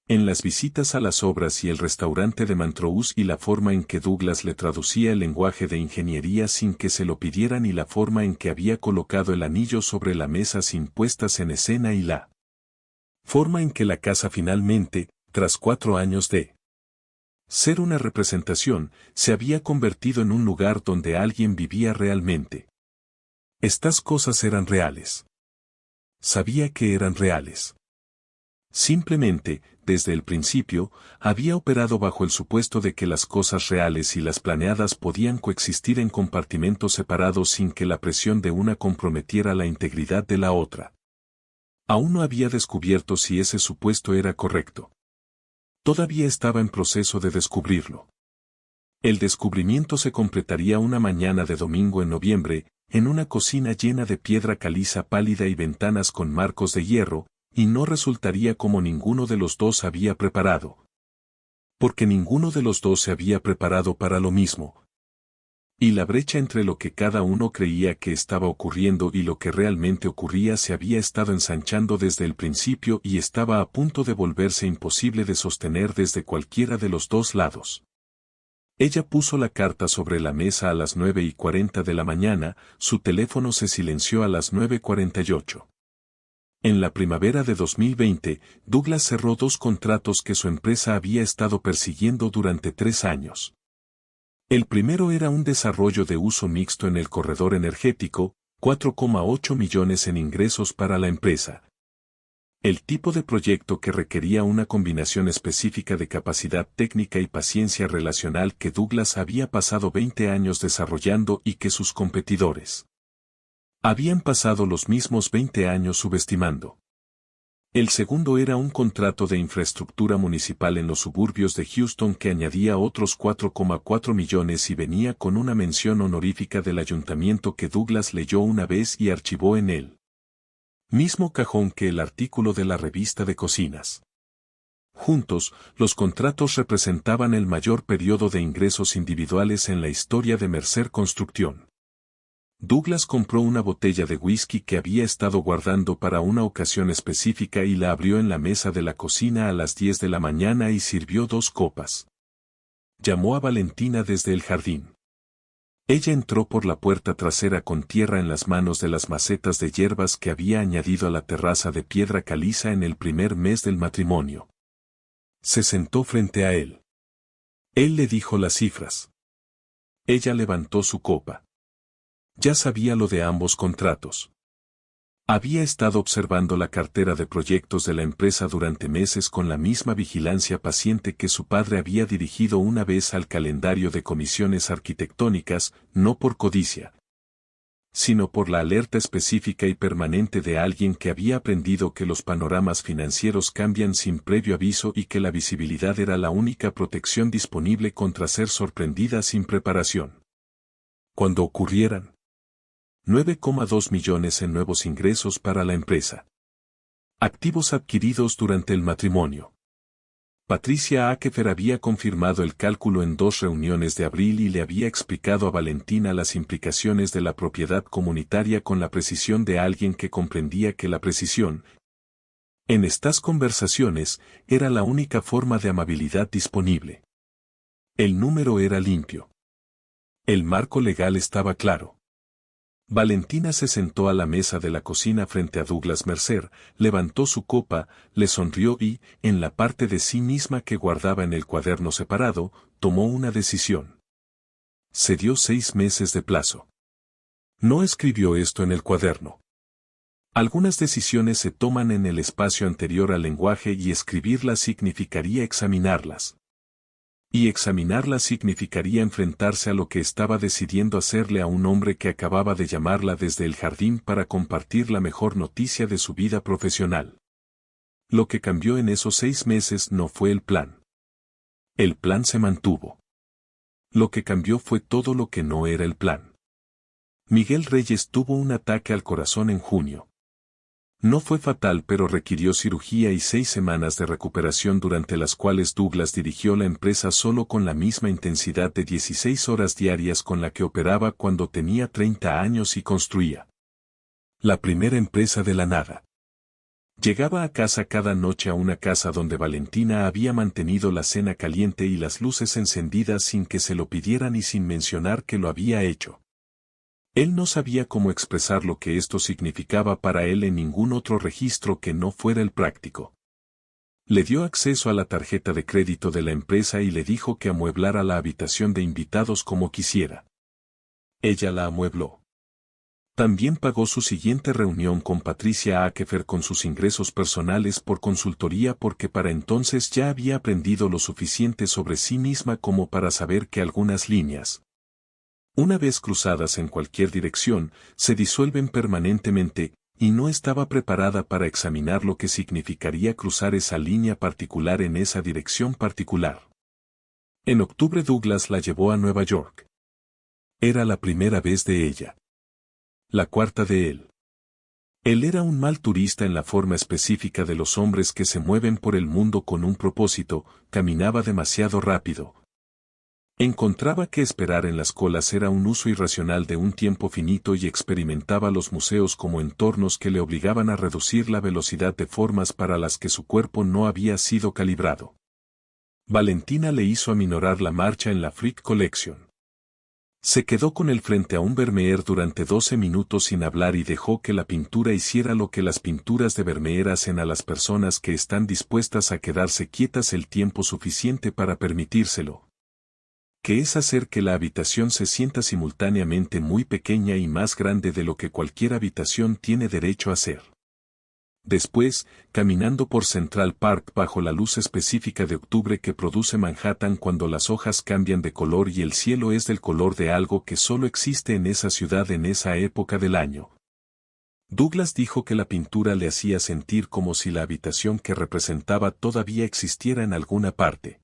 En las visitas a las obras y el restaurante de Montrose y la forma en que Douglas le traducía el lenguaje de ingeniería sin que se lo pidieran y la forma en que había colocado el anillo sobre la mesa sin puestas en escena y la forma en que la casa finalmente, tras 4 años de ser una representación, se había convertido en un lugar donde alguien vivía realmente. Estas cosas eran reales. Sabía que eran reales. Simplemente, desde el principio, había operado bajo el supuesto de que las cosas reales y las planeadas podían coexistir en compartimentos separados sin que la presión de una comprometiera la integridad de la otra. Aún no había descubierto si ese supuesto era correcto. Todavía estaba en proceso de descubrirlo. El descubrimiento se completaría una mañana de domingo en noviembre, en una cocina llena de piedra caliza pálida y ventanas con marcos de hierro, y no resultaría como ninguno de los dos había preparado. Porque ninguno de los dos se había preparado para lo mismo. Y la brecha entre lo que cada uno creía que estaba ocurriendo y lo que realmente ocurría se había estado ensanchando desde el principio y estaba a punto de volverse imposible de sostener desde cualquiera de los dos lados. Ella puso la carta sobre la mesa a las 9:40 de la mañana, su teléfono se silenció a las 9:48. En la primavera de 2020, Douglas cerró 2 contratos que su empresa había estado persiguiendo durante 3 años. El primero era un desarrollo de uso mixto en el corredor energético, 4,8 millones en ingresos para la empresa. El tipo de proyecto que requería una combinación específica de capacidad técnica y paciencia relacional que Douglas había pasado 20 años desarrollando y que sus competidores habían pasado los mismos 20 años subestimando. El segundo era un contrato de infraestructura municipal en los suburbios de Houston que añadía otros 4,4 millones y venía con una mención honorífica del ayuntamiento que Douglas leyó una vez y archivó en él. Mismo cajón que el artículo de la revista de cocinas. Juntos, los contratos representaban el mayor periodo de ingresos individuales en la historia de Mercer Construcción. Douglas compró una botella de whisky que había estado guardando para una ocasión específica y la abrió en la mesa de la cocina a las 10 de la mañana y sirvió 2 copas. Llamó a Valentina desde el jardín. Ella entró por la puerta trasera con tierra en las manos de las macetas de hierbas que había añadido a la terraza de piedra caliza en el primer mes del matrimonio. Se sentó frente a él. Él le dijo las cifras. Ella levantó su copa. Ya sabía lo de ambos contratos. Había estado observando la cartera de proyectos de la empresa durante meses con la misma vigilancia paciente que su padre había dirigido una vez al calendario de comisiones arquitectónicas, no por codicia, sino por la alerta específica y permanente de alguien que había aprendido que los panoramas financieros cambian sin previo aviso y que la visibilidad era la única protección disponible contra ser sorprendida sin preparación. Cuando ocurrieran, 9,2 millones en nuevos ingresos para la empresa. Activos adquiridos durante el matrimonio. Patricia Akefer había confirmado el cálculo en 2 reuniones de abril y le había explicado a Valentina las implicaciones de la propiedad comunitaria con la precisión de alguien que comprendía que la precisión, en estas conversaciones, era la única forma de amabilidad disponible. El número era limpio. El marco legal estaba claro. Valentina se sentó a la mesa de la cocina frente a Douglas Mercer, levantó su copa, le sonrió y, en la parte de sí misma que guardaba en el cuaderno separado, tomó una decisión. Se dio 6 meses de plazo. No escribió esto en el cuaderno. Algunas decisiones se toman en el espacio anterior al lenguaje y escribirlas significaría examinarlas. Y examinarla significaría enfrentarse a lo que estaba decidiendo hacerle a un hombre que acababa de llamarla desde el jardín para compartir la mejor noticia de su vida profesional. Lo que cambió en esos 6 meses no fue el plan. El plan se mantuvo. Lo que cambió fue todo lo que no era el plan. Miguel Reyes tuvo un ataque al corazón en junio. No fue fatal, pero requirió cirugía y 6 semanas de recuperación, durante las cuales Douglas dirigió la empresa solo con la misma intensidad de 16 horas diarias con la que operaba cuando tenía 30 años y construía la primera empresa de la nada. Llegaba a casa cada noche, a una casa donde Valentina había mantenido la cena caliente y las luces encendidas sin que se lo pidieran y sin mencionar que lo había hecho. Él no sabía cómo expresar lo que esto significaba para él en ningún otro registro que no fuera el práctico. Le dio acceso a la tarjeta de crédito de la empresa y le dijo que amueblara la habitación de invitados como quisiera. Ella la amuebló. También pagó su siguiente reunión con Patricia Akefer con sus ingresos personales por consultoría, porque para entonces ya había aprendido lo suficiente sobre sí misma como para saber que algunas líneas, una vez cruzadas en cualquier dirección, se disuelven permanentemente, y no estaba preparada para examinar lo que significaría cruzar esa línea particular en esa dirección particular. En octubre Douglas la llevó a Nueva York. Era la primera vez de ella. La cuarta de él. Él era un mal turista en la forma específica de los hombres que se mueven por el mundo con un propósito. Caminaba demasiado rápido. Encontraba que esperar en las colas era un uso irracional de un tiempo finito y experimentaba los museos como entornos que le obligaban a reducir la velocidad de formas para las que su cuerpo no había sido calibrado. Valentina le hizo aminorar la marcha en la Frick Collection. Se quedó con él frente a un Vermeer durante 12 minutos sin hablar y dejó que la pintura hiciera lo que las pinturas de Vermeer hacen a las personas que están dispuestas a quedarse quietas el tiempo suficiente para permitírselo, que es hacer que la habitación se sienta simultáneamente muy pequeña y más grande de lo que cualquier habitación tiene derecho a ser. Después, caminando por Central Park bajo la luz específica de octubre que produce Manhattan cuando las hojas cambian de color y el cielo es del color de algo que solo existe en esa ciudad en esa época del año, Douglas dijo que la pintura le hacía sentir como si la habitación que representaba todavía existiera en alguna parte.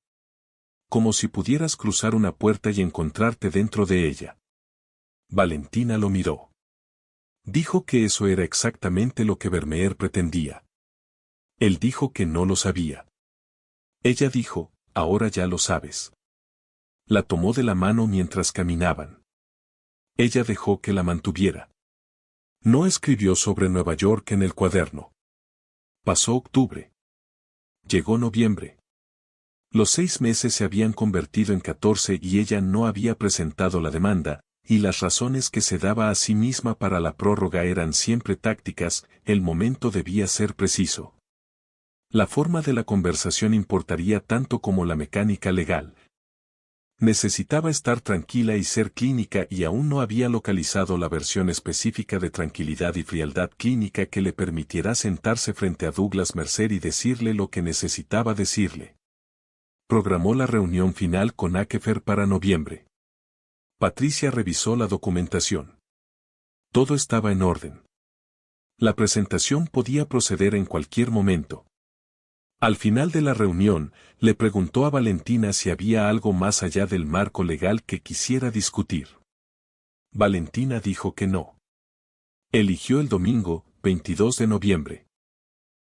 Como si pudieras cruzar una puerta y encontrarte dentro de ella. Valentina lo miró. Dijo que eso era exactamente lo que Vermeer pretendía. Él dijo que no lo sabía. Ella dijo, ahora ya lo sabes. La tomó de la mano mientras caminaban. Ella dejó que la mantuviera. No escribió sobre Nueva York en el cuaderno. Pasó octubre. Llegó noviembre. Los 6 meses se habían convertido en 14 y ella no había presentado la demanda, y las razones que se daba a sí misma para la prórroga eran siempre tácticas. El momento debía ser preciso. La forma de la conversación importaría tanto como la mecánica legal. Necesitaba estar tranquila y ser clínica, y aún no había localizado la versión específica de tranquilidad y frialdad clínica que le permitiera sentarse frente a Douglas Mercer y decirle lo que necesitaba decirle. Programó la reunión final con Akefer para noviembre. Patricia revisó la documentación. Todo estaba en orden. La presentación podía proceder en cualquier momento. Al final de la reunión, le preguntó a Valentina si había algo más allá del marco legal que quisiera discutir. Valentina dijo que no. Eligió el domingo, 22 de noviembre.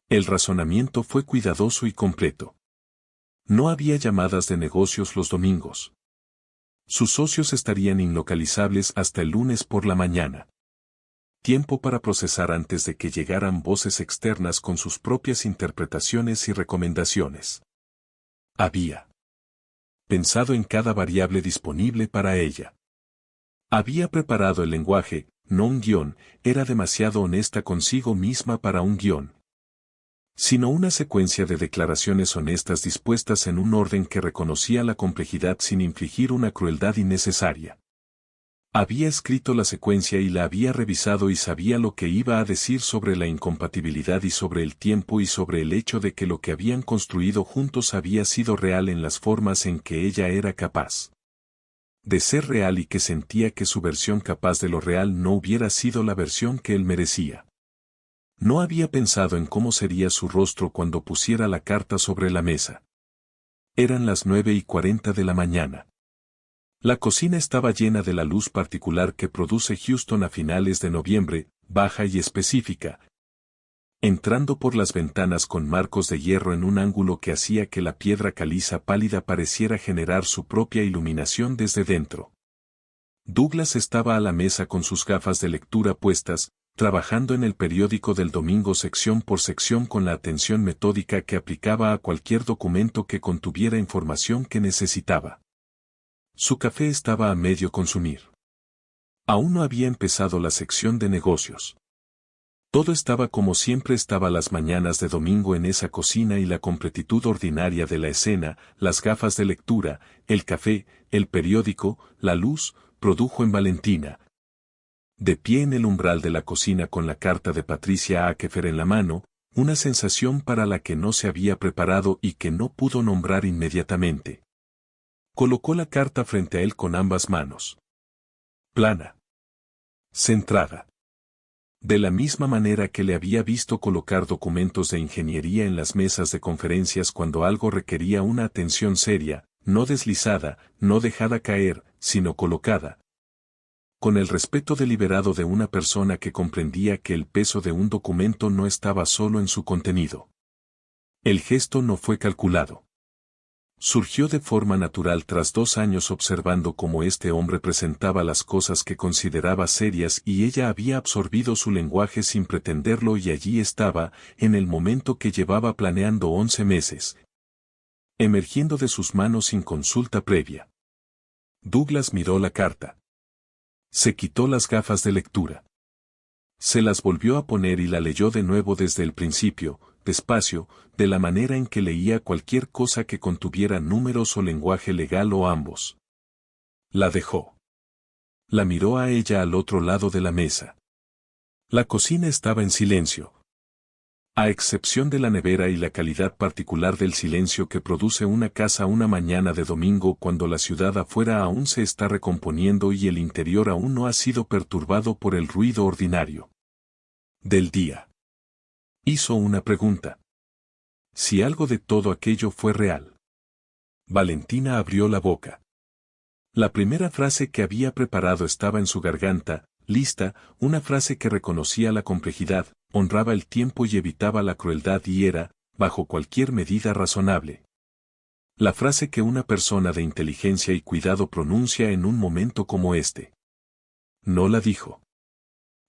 El razonamiento fue cuidadoso y completo. No había llamadas de negocios los domingos. Sus socios estarían inlocalizables hasta el lunes por la mañana. Tiempo para procesar antes de que llegaran voces externas con sus propias interpretaciones y recomendaciones. Había pensado en cada variable disponible para ella. Había preparado el lenguaje, no un guión. Era demasiado honesta consigo misma para un guión, sino una secuencia de declaraciones honestas dispuestas en un orden que reconocía la complejidad sin infligir una crueldad innecesaria. Había escrito la secuencia y la había revisado y sabía lo que iba a decir sobre la incompatibilidad y sobre el tiempo y sobre el hecho de que lo que habían construido juntos había sido real en las formas en que ella era capaz de ser real y que sentía que su versión capaz de lo real no hubiera sido la versión que él merecía. No había pensado en cómo sería su rostro cuando pusiera la carta sobre la mesa. Eran las 9:40 de la mañana. La cocina estaba llena de la luz particular que produce Houston a finales de noviembre, baja y específica, entrando por las ventanas con marcos de hierro en un ángulo que hacía que la piedra caliza pálida pareciera generar su propia iluminación desde dentro. Douglas estaba a la mesa con sus gafas de lectura puestas, trabajando en el periódico del domingo sección por sección con la atención metódica que aplicaba a cualquier documento que contuviera información que necesitaba. Su café estaba a medio consumir. Aún no había empezado la sección de negocios. Todo estaba como siempre estaba las mañanas de domingo en esa cocina y la completitud ordinaria de la escena, las gafas de lectura, el café, el periódico, la luz, produjo en Valentina. De pie en el umbral de la cocina con la carta de Patricia Akefer en la mano, una sensación para la que no se había preparado y que no pudo nombrar inmediatamente. Colocó la carta frente a él con ambas manos. Plana. Centrada. De la misma manera que le había visto colocar documentos de ingeniería en las mesas de conferencias cuando algo requería una atención seria, no deslizada, no dejada caer, sino colocada. Con el respeto deliberado de una persona que comprendía que el peso de un documento no estaba solo en su contenido. El gesto no fue calculado. Surgió de forma natural tras 2 años observando cómo este hombre presentaba las cosas que consideraba serias y ella había absorbido su lenguaje sin pretenderlo y allí estaba, en el momento que llevaba planeando 11 meses. Emergiendo de sus manos sin consulta previa. Douglas miró la carta. Se quitó las gafas de lectura. Se las volvió a poner y la leyó de nuevo desde el principio, despacio, de la manera en que leía cualquier cosa que contuviera números o lenguaje legal o ambos. La dejó. La miró a ella al otro lado de la mesa. La cocina estaba en silencio. A excepción de la nevera y la calidad particular del silencio que produce una casa una mañana de domingo cuando la ciudad afuera aún se está recomponiendo y el interior aún no ha sido perturbado por el ruido ordinario del día. Hizo una pregunta. Si algo de todo aquello fue real. Valentina abrió la boca. La primera frase que había preparado estaba en su garganta, lista, una frase que reconocía la complejidad, honraba el tiempo y evitaba la crueldad y era, bajo cualquier medida razonable. La frase que una persona de inteligencia y cuidado pronuncia en un momento como este. No la dijo.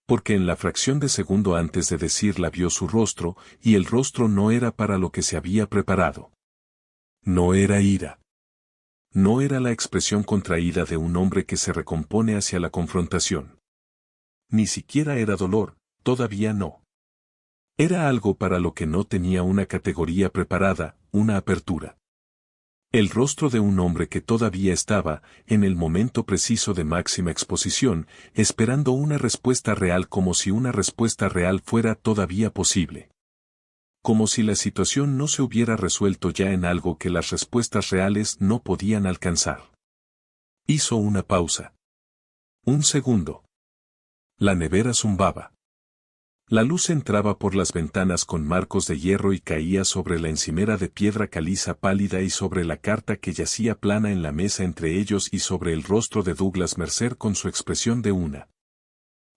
Porque en la fracción de segundo antes de decirla vio su rostro, y el rostro no era para lo que se había preparado. No era ira. No era la expresión contraída de un hombre que se recompone hacia la confrontación. Ni siquiera era dolor, todavía no. Era algo para lo que no tenía una categoría preparada, una apertura. El rostro de un hombre que todavía estaba, en el momento preciso de máxima exposición, esperando una respuesta real como si una respuesta real fuera todavía posible. Como si la situación no se hubiera resuelto ya en algo que las respuestas reales no podían alcanzar. Hizo una pausa. Un segundo. La nevera zumbaba. La luz entraba por las ventanas con marcos de hierro y caía sobre la encimera de piedra caliza pálida y sobre la carta que yacía plana en la mesa entre ellos y sobre el rostro de Douglas Mercer con su expresión de una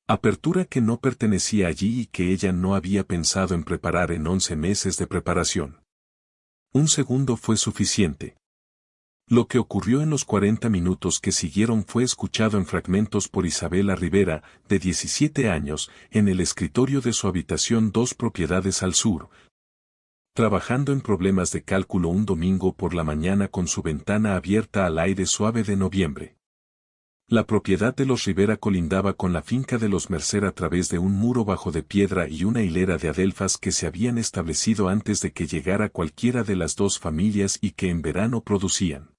apertura que no pertenecía allí y que ella no había pensado en preparar en 11 meses de preparación. Un segundo fue suficiente. Lo que ocurrió en los 40 minutos que siguieron fue escuchado en fragmentos por Isabela Rivera, de 17 años, en el escritorio de su habitación 2 propiedades al sur, trabajando en problemas de cálculo un domingo por la mañana con su ventana abierta al aire suave de noviembre. La propiedad de los Rivera colindaba con la finca de los Mercer a través de un muro bajo de piedra y una hilera de adelfas que se habían establecido antes de que llegara cualquiera de las dos familias y que en verano producían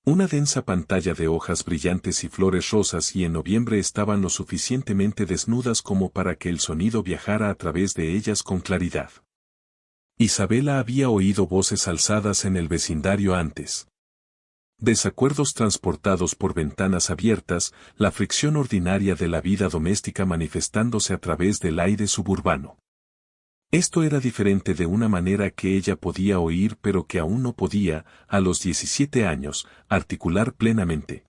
Una densa pantalla de hojas brillantes y flores rosas y en noviembre estaban lo suficientemente desnudas como para que el sonido viajara a través de ellas con claridad. Isabela había oído voces alzadas en el vecindario antes. Desacuerdos transportados por ventanas abiertas, la fricción ordinaria de la vida doméstica manifestándose a través del aire suburbano. Esto era diferente de una manera que ella podía oír pero que aún no podía, a los 17 años, articular plenamente.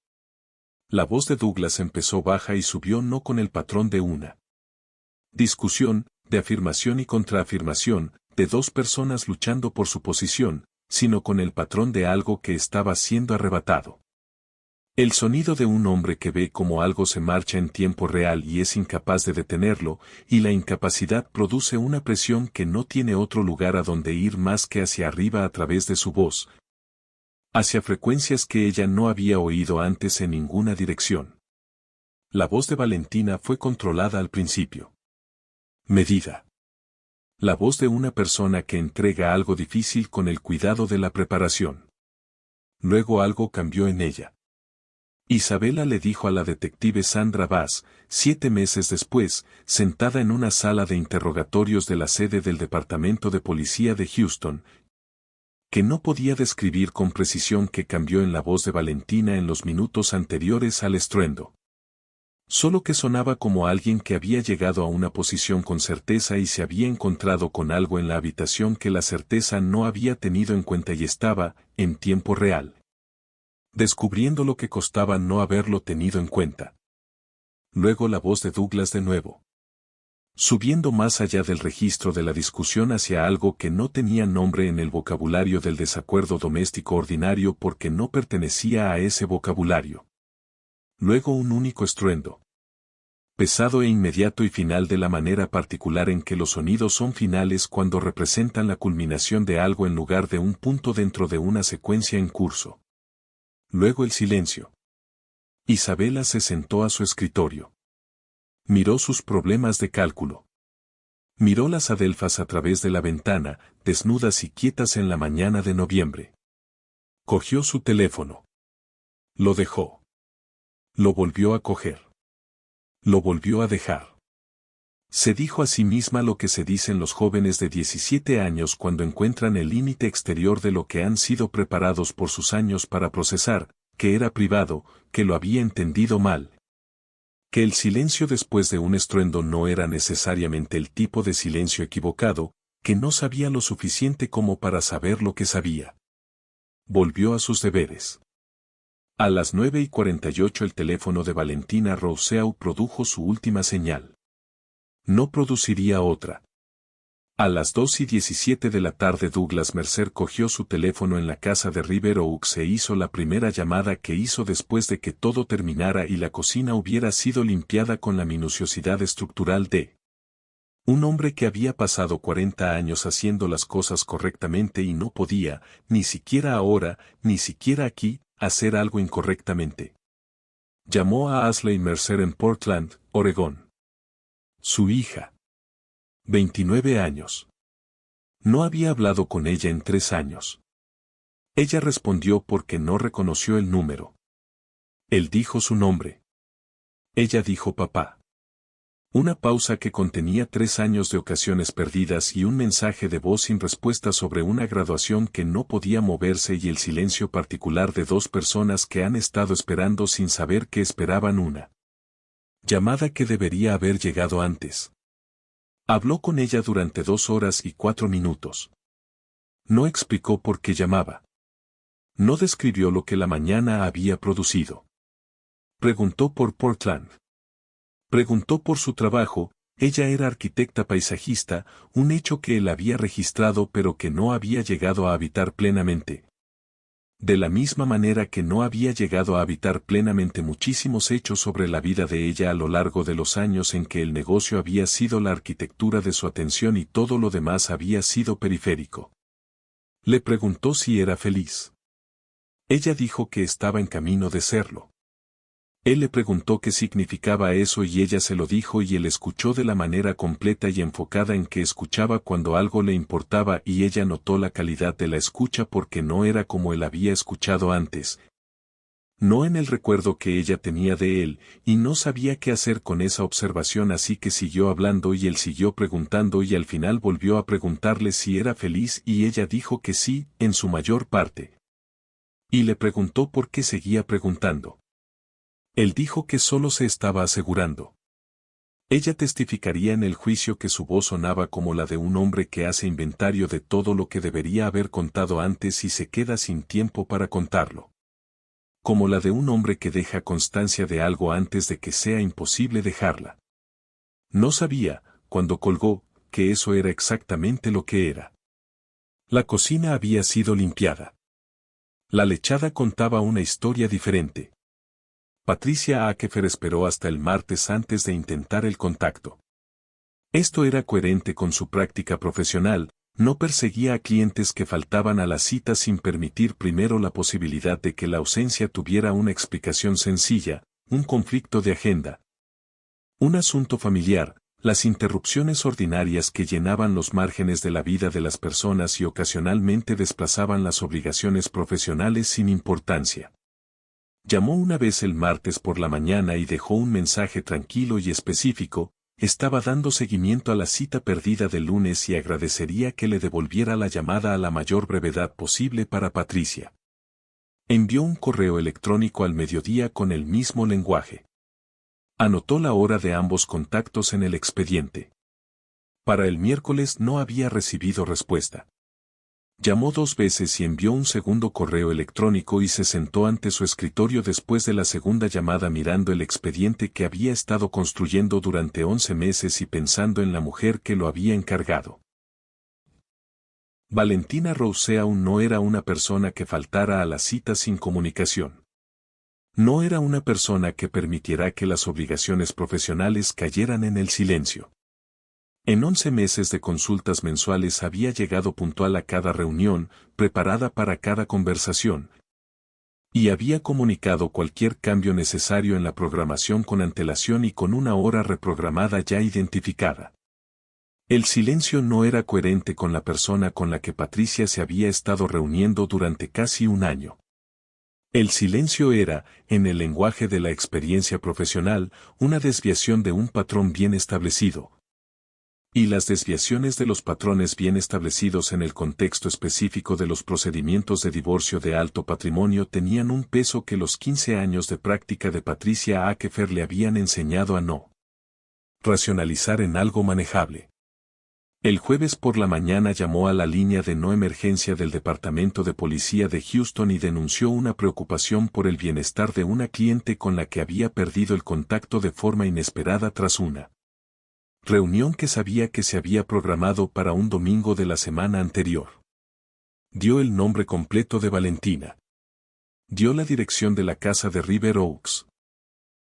La voz de Douglas empezó baja y subió no con el patrón de una discusión, de afirmación y contraafirmación, de dos personas luchando por su posición, sino con el patrón de algo que estaba siendo arrebatado. El sonido de un hombre que ve cómo algo se marcha en tiempo real y es incapaz de detenerlo, y la incapacidad produce una presión que no tiene otro lugar a donde ir más que hacia arriba a través de su voz, hacia frecuencias que ella no había oído antes en ninguna dirección. La voz de Valentina fue controlada al principio. Medida. La voz de una persona que entrega algo difícil con el cuidado de la preparación. Luego algo cambió en ella. Isabela le dijo a la detective Sandra Bass, 7 meses después, sentada en una sala de interrogatorios de la sede del Departamento de Policía de Houston, que no podía describir con precisión qué cambió en la voz de Valentina en los minutos anteriores al estruendo. Solo que sonaba como alguien que había llegado a una posición con certeza y se había encontrado con algo en la habitación que la certeza no había tenido en cuenta y estaba, en tiempo real, descubriendo lo que costaba no haberlo tenido en cuenta. Luego la voz de Douglas de nuevo, subiendo más allá del registro de la discusión hacia algo que no tenía nombre en el vocabulario del desacuerdo doméstico ordinario porque no pertenecía a ese vocabulario. Luego un único estruendo, pesado e inmediato y final de la manera particular en que los sonidos son finales cuando representan la culminación de algo en lugar de un punto dentro de una secuencia en curso. Luego el silencio. Isabela se sentó a su escritorio. Miró sus problemas de cálculo. Miró las adelfas a través de la ventana, desnudas y quietas en la mañana de noviembre. Cogió su teléfono. Lo dejó. Lo volvió a coger. Lo volvió a dejar. Se dijo a sí misma lo que se dicen los jóvenes de 17 años cuando encuentran el límite exterior de lo que han sido preparados por sus años para procesar, que era privado, que lo había entendido mal. Que el silencio después de un estruendo no era necesariamente el tipo de silencio equivocado, que no sabía lo suficiente como para saber lo que sabía. Volvió a sus deberes. A las 9:48 el teléfono de Valentina Rousseau produjo su última señal. No produciría otra. A las 2:17 de la tarde Douglas Mercer cogió su teléfono en la casa de River Oaks e hizo la primera llamada que hizo después de que todo terminara y la cocina hubiera sido limpiada con la minuciosidad estructural de un hombre que había pasado 40 años haciendo las cosas correctamente y no podía, ni siquiera ahora, ni siquiera aquí, hacer algo incorrectamente. Llamó a Ashley Mercer en Portland, Oregón. Su hija. 29 años. No había hablado con ella en 3 años. Ella respondió porque no reconoció el número. Él dijo su nombre. Ella dijo papá. Una pausa que contenía 3 años de ocasiones perdidas y un mensaje de voz sin respuesta sobre una graduación que no podía moverse y el silencio particular de 2 personas que han estado esperando sin saber que esperaban una llamada que debería haber llegado antes. Habló con ella durante 2 horas y 4 minutos. No explicó por qué llamaba. No describió lo que la mañana había producido. Preguntó por Portland. Preguntó por su trabajo. Ella era arquitecta paisajista, un hecho que él había registrado pero que no había llegado a habitar plenamente. De la misma manera que no había llegado a habitar plenamente muchísimos hechos sobre la vida de ella a lo largo de los años en que el negocio había sido la arquitectura de su atención y todo lo demás había sido periférico. Le preguntó si era feliz. Ella dijo que estaba en camino de serlo. Él le preguntó qué significaba eso y ella se lo dijo y él escuchó de la manera completa y enfocada en que escuchaba cuando algo le importaba y ella notó la calidad de la escucha porque no era como él había escuchado antes. no en el recuerdo que ella tenía de él, y no sabía qué hacer con esa observación, así que siguió hablando y él siguió preguntando y al final volvió a preguntarle si era feliz y ella dijo que sí, en su mayor parte. Y le preguntó por qué seguía preguntando. Él dijo que solo se estaba asegurando. Ella testificaría en el juicio que su voz sonaba como la de un hombre que hace inventario de todo lo que debería haber contado antes y se queda sin tiempo para contarlo. Como la de un hombre que deja constancia de algo antes de que sea imposible dejarla. No sabía, cuando colgó, que eso era exactamente lo que era. La cocina había sido limpiada. La lechada contaba una historia diferente. Patricia Akefer esperó hasta el martes antes de intentar el contacto. Esto era coherente con su práctica profesional, no perseguía a clientes que faltaban a la cita sin permitir primero la posibilidad de que la ausencia tuviera una explicación sencilla, un conflicto de agenda, un asunto familiar, las interrupciones ordinarias que llenaban los márgenes de la vida de las personas y ocasionalmente desplazaban las obligaciones profesionales sin importancia. Llamó una vez el martes por la mañana y dejó un mensaje tranquilo y específico. Estaba dando seguimiento a la cita perdida del lunes y agradecería que le devolviera la llamada a la mayor brevedad posible para Patricia. Envió un correo electrónico al mediodía con el mismo lenguaje. Anotó la hora de ambos contactos en el expediente. Para el miércoles no había recibido respuesta. Llamó 2 veces y envió un segundo correo electrónico y se sentó ante su escritorio después de la segunda llamada mirando el expediente que había estado construyendo durante 11 meses y pensando en la mujer que lo había encargado. Valentina Rousseau aún no era una persona que faltara a la cita sin comunicación. No era una persona que permitiera que las obligaciones profesionales cayeran en el silencio. En 11 meses de consultas mensuales había llegado puntual a cada reunión, preparada para cada conversación. Y había comunicado cualquier cambio necesario en la programación con antelación y con una hora reprogramada ya identificada. El silencio no era coherente con la persona con la que Patricia se había estado reuniendo durante casi un año. El silencio era, en el lenguaje de la experiencia profesional, una desviación de un patrón bien establecido. Y las desviaciones de los patrones bien establecidos en el contexto específico de los procedimientos de divorcio de alto patrimonio tenían un peso que los 15 años de práctica de Patricia Akefer le habían enseñado a no racionalizar en algo manejable. El jueves por la mañana llamó a la línea de no emergencia del Departamento de Policía de Houston y denunció una preocupación por el bienestar de una cliente con la que había perdido el contacto de forma inesperada tras una reunión que sabía que se había programado para un domingo de la semana anterior. Dio el nombre completo de Valentina. Dio la dirección de la casa de River Oaks.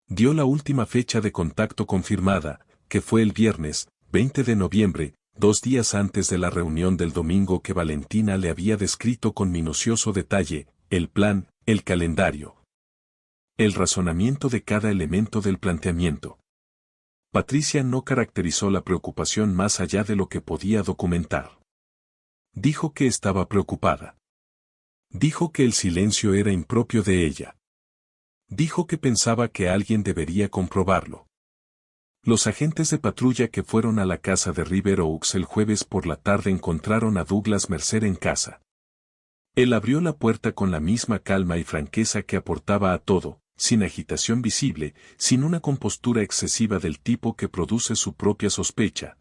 Dio la última fecha de contacto confirmada, que fue el viernes, 20 de noviembre, 2 días antes de la reunión del domingo que Valentina le había descrito con minucioso detalle, el plan, el calendario. El razonamiento de cada elemento del planteamiento. Patricia no caracterizó la preocupación más allá de lo que podía documentar. Dijo que estaba preocupada. Dijo que el silencio era impropio de ella. Dijo que pensaba que alguien debería comprobarlo. Los agentes de patrulla que fueron a la casa de River Oaks el jueves por la tarde encontraron a Douglas Mercer en casa. Él abrió la puerta con la misma calma y franqueza que aportaba a todo, sin agitación visible, sin una compostura excesiva del tipo que produce su propia sospecha.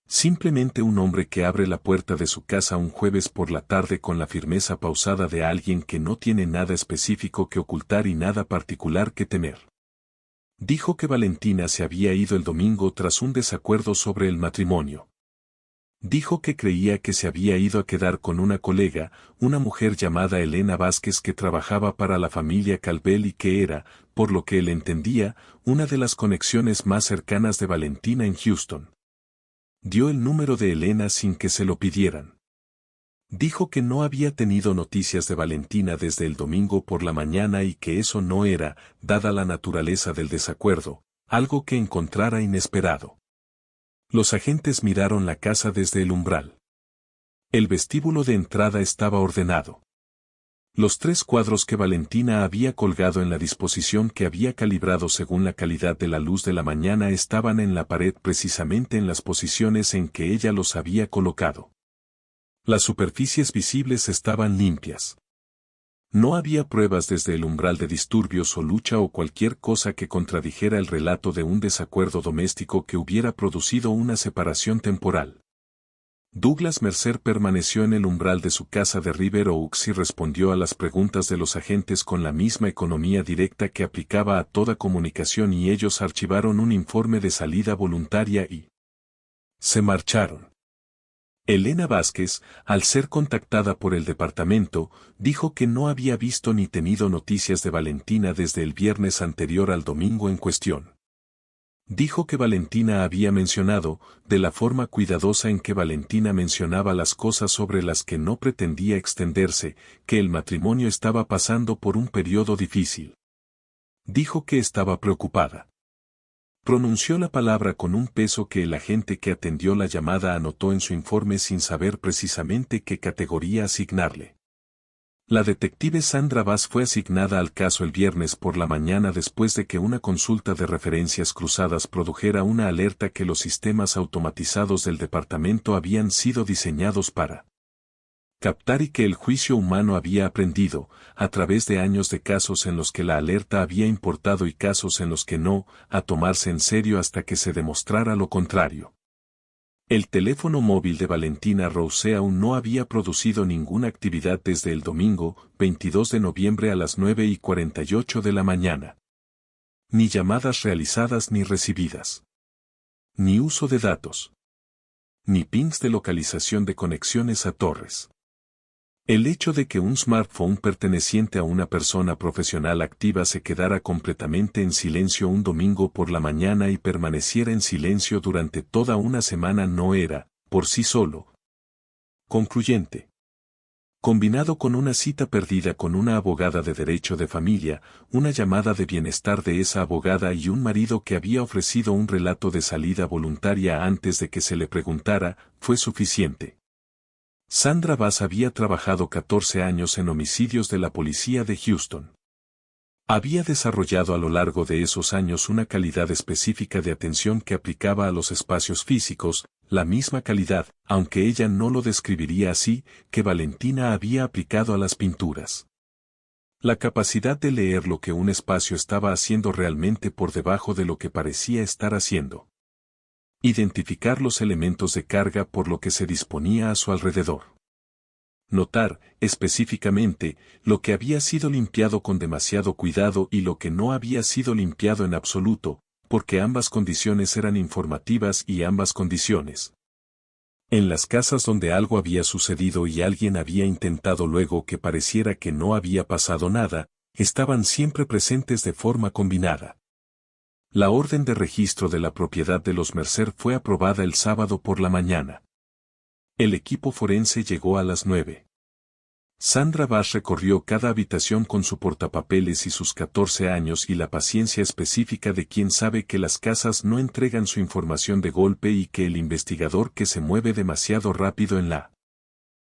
Simplemente un hombre que abre la puerta de su casa un jueves por la tarde con la firmeza pausada de alguien que no tiene nada específico que ocultar y nada particular que temer. Dijo que Valentina se había ido el domingo tras un desacuerdo sobre el matrimonio. Dijo que creía que se había ido a quedar con una colega, una mujer llamada Elena Vázquez que trabajaba para la familia Calvel y que era, por lo que él entendía, una de las conexiones más cercanas de Valentina en Houston. Dio el número de Elena sin que se lo pidieran. Dijo que no había tenido noticias de Valentina desde el domingo por la mañana y que eso no era, dada la naturaleza del desacuerdo, algo que encontrara inesperado. Los agentes miraron la casa desde el umbral. El vestíbulo de entrada estaba ordenado. Los 3 cuadros que Valentina había colgado en la disposición que había calibrado según la calidad de la luz de la mañana estaban en la pared precisamente en las posiciones en que ella los había colocado. Las superficies visibles estaban limpias. No había pruebas desde el umbral de disturbios o lucha o cualquier cosa que contradijera el relato de un desacuerdo doméstico que hubiera producido una separación temporal. Douglas Mercer permaneció en el umbral de su casa de River Oaks y respondió a las preguntas de los agentes con la misma economía directa que aplicaba a toda comunicación y ellos archivaron un informe de salida voluntaria y se marcharon. Elena Vázquez, al ser contactada por el departamento, dijo que no había visto ni tenido noticias de Valentina desde el viernes anterior al domingo en cuestión. Dijo que Valentina había mencionado, de la forma cuidadosa en que Valentina mencionaba las cosas sobre las que no pretendía extenderse, que el matrimonio estaba pasando por un periodo difícil. Dijo que estaba preocupada. Pronunció la palabra con un peso que el agente que atendió la llamada anotó en su informe sin saber precisamente qué categoría asignarle. La detective Sandra Bass fue asignada al caso el viernes por la mañana después de que una consulta de referencias cruzadas produjera una alerta que los sistemas automatizados del departamento habían sido diseñados para captar y que el juicio humano había aprendido, a través de años de casos en los que la alerta había importado y casos en los que no, a tomarse en serio hasta que se demostrara lo contrario. El teléfono móvil de Valentina Rousseau aún no había producido ninguna actividad desde el domingo, 22 de noviembre a las 9:48 de la mañana. Ni llamadas realizadas ni recibidas. Ni uso de datos. Ni pings de localización de conexiones a torres. El hecho de que un smartphone perteneciente a una persona profesional activa se quedara completamente en silencio un domingo por la mañana y permaneciera en silencio durante toda una semana no era, por sí solo, concluyente. Combinado con una cita perdida con una abogada de derecho de familia, una llamada de bienestar de esa abogada y un marido que había ofrecido un relato de salida voluntaria antes de que se le preguntara, fue suficiente. Sandra Bass había trabajado 14 años en homicidios de la policía de Houston. Había desarrollado a lo largo de esos años una calidad específica de atención que aplicaba a los espacios físicos, la misma calidad, aunque ella no lo describiría así, que Valentina había aplicado a las pinturas. La capacidad de leer lo que un espacio estaba haciendo realmente por debajo de lo que parecía estar haciendo. Identificar los elementos de carga por lo que se disponía a su alrededor. Notar, específicamente, lo que había sido limpiado con demasiado cuidado y lo que no había sido limpiado en absoluto, porque ambas condiciones eran informativas y ambas condiciones. En las casas donde algo había sucedido y alguien había intentado luego que pareciera que no había pasado nada, estaban siempre presentes de forma combinada. La orden de registro de la propiedad de los Mercer fue aprobada el sábado por la mañana. El equipo forense llegó a las 9. Sandra Bass recorrió cada habitación con su portapapeles y sus 14 años y la paciencia específica de quien sabe que las casas no entregan su información de golpe y que el investigador que se mueve demasiado rápido en la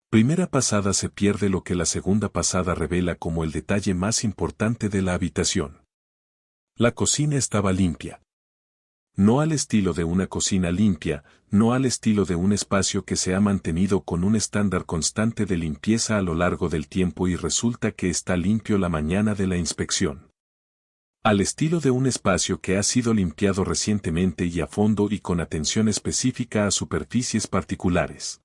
primera pasada se pierde lo que la segunda pasada revela como el detalle más importante de la habitación. La cocina estaba limpia. No al estilo de una cocina limpia, no al estilo de un espacio que se ha mantenido con un estándar constante de limpieza a lo largo del tiempo y resulta que está limpio la mañana de la inspección. Al estilo de un espacio que ha sido limpiado recientemente y a fondo y con atención específica a superficies particulares.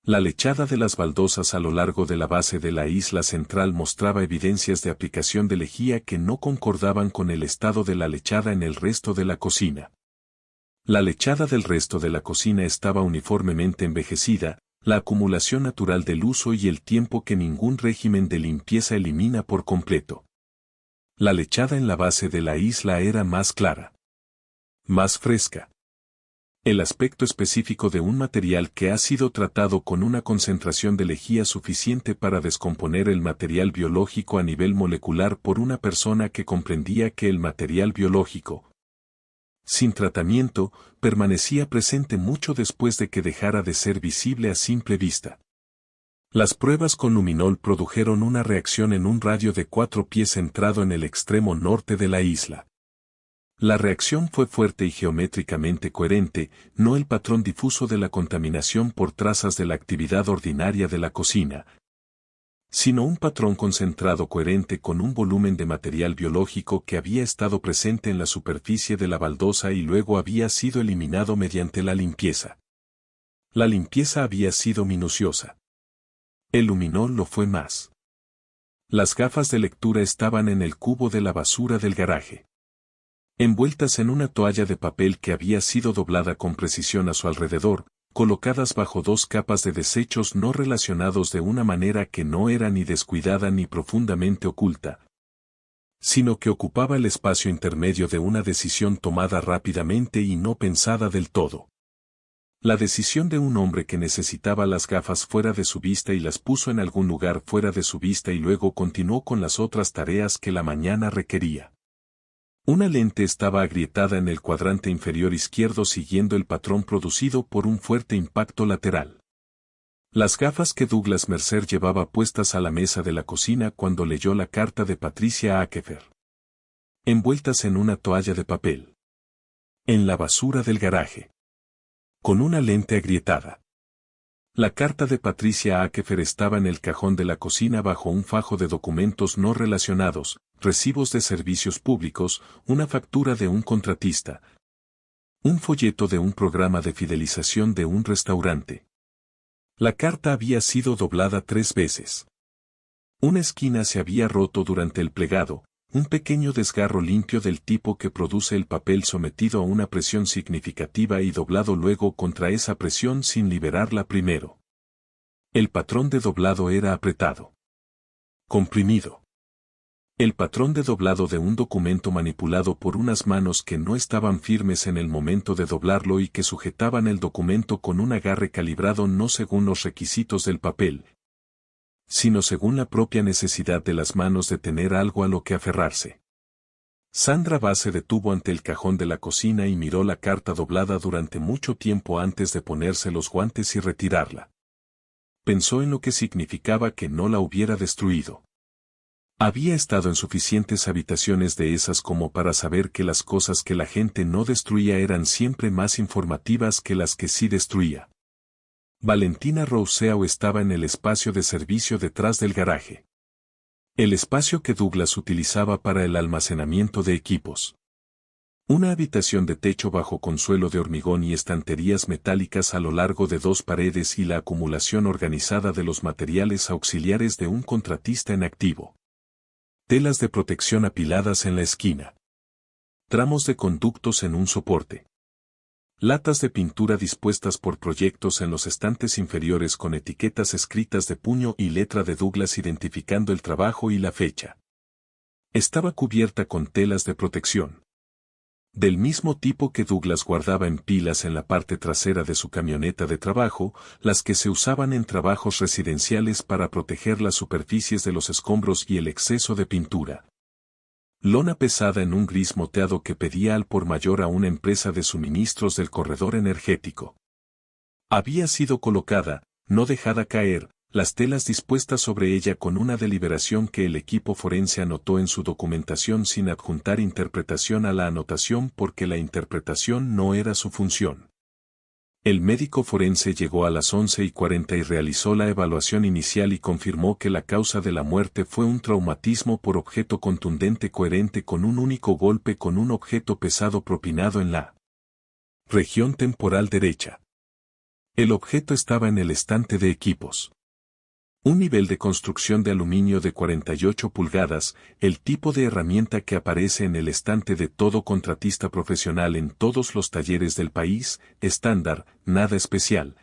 La lechada de las baldosas a lo largo de la base de la isla central mostraba evidencias de aplicación de lejía que no concordaban con el estado de la lechada en el resto de la cocina. La lechada del resto de la cocina estaba uniformemente envejecida, la acumulación natural del uso y el tiempo que ningún régimen de limpieza elimina por completo. La lechada en la base de la isla era más clara. Más fresca. El aspecto específico de un material que ha sido tratado con una concentración de lejía suficiente para descomponer el material biológico a nivel molecular por una persona que comprendía que el material biológico, sin tratamiento, permanecía presente mucho después de que dejara de ser visible a simple vista. Las pruebas con luminol produjeron una reacción en un radio de 4 pies centrado en el extremo norte de la isla. La reacción fue fuerte y geométricamente coherente, no el patrón difuso de la contaminación por trazas de la actividad ordinaria de la cocina, sino un patrón concentrado coherente con un volumen de material biológico que había estado presente en la superficie de la baldosa y luego había sido eliminado mediante la limpieza. La limpieza había sido minuciosa. El luminol lo fue más. Las gafas de lectura estaban en el cubo de la basura del garaje, envueltas en una toalla de papel que había sido doblada con precisión a su alrededor, colocadas bajo 2 capas de desechos no relacionados de una manera que no era ni descuidada ni profundamente oculta, sino que ocupaba el espacio intermedio de una decisión tomada rápidamente y no pensada del todo. La decisión de un hombre que necesitaba las gafas fuera de su vista y las puso en algún lugar fuera de su vista y luego continuó con las otras tareas que la mañana requería. Una lente estaba agrietada en el cuadrante inferior izquierdo siguiendo el patrón producido por un fuerte impacto lateral. Las gafas que Douglas Mercer llevaba puestas a la mesa de la cocina cuando leyó la carta de Patricia Akefer, envueltas en una toalla de papel, en la basura del garaje, con una lente agrietada. La carta de Patricia Akefer estaba en el cajón de la cocina bajo un fajo de documentos no relacionados, recibos de servicios públicos, una factura de un contratista, un folleto de un programa de fidelización de un restaurante. La carta había sido doblada 3 veces. Una esquina se había roto durante el plegado, un pequeño desgarro limpio del tipo que produce el papel sometido a una presión significativa y doblado luego contra esa presión sin liberarla primero. El patrón de doblado era apretado, comprimido. El patrón de doblado de un documento manipulado por unas manos que no estaban firmes en el momento de doblarlo y que sujetaban el documento con un agarre calibrado no según los requisitos del papel, sino según la propia necesidad de las manos de tener algo a lo que aferrarse. Sandra Bass se detuvo ante el cajón de la cocina y miró la carta doblada durante mucho tiempo antes de ponerse los guantes y retirarla. Pensó en lo que significaba que no la hubiera destruido. Había estado en suficientes habitaciones de esas como para saber que las cosas que la gente no destruía eran siempre más informativas que las que sí destruía. Valentina Rousseau estaba en el espacio de servicio detrás del garaje. El espacio que Douglas utilizaba para el almacenamiento de equipos. Una habitación de techo bajo con suelo de hormigón y estanterías metálicas a lo largo de 2 paredes y la acumulación organizada de los materiales auxiliares de un contratista en activo. Telas de protección apiladas en la esquina. Tramos de conductos en un soporte. Latas de pintura dispuestas por proyectos en los estantes inferiores con etiquetas escritas de puño y letra de Douglas identificando el trabajo y la fecha. Estaba cubierta con telas de protección, del mismo tipo que Douglas guardaba en pilas en la parte trasera de su camioneta de trabajo, las que se usaban en trabajos residenciales para proteger las superficies de los escombros y el exceso de pintura. Lona pesada en un gris moteado que pedía al por mayor a una empresa de suministros del corredor energético. Había sido colocada, no dejada caer, las telas dispuestas sobre ella con una deliberación que el equipo forense anotó en su documentación sin adjuntar interpretación a la anotación porque la interpretación no era su función. El médico forense llegó a las 11:40 y realizó la evaluación inicial y confirmó que la causa de la muerte fue un traumatismo por objeto contundente coherente con un único golpe con un objeto pesado propinado en la región temporal derecha. El objeto estaba en el estante de equipos. Un nivel de construcción de aluminio de 48 pulgadas, el tipo de herramienta que aparece en el estante de todo contratista profesional en todos los talleres del país, estándar, nada especial.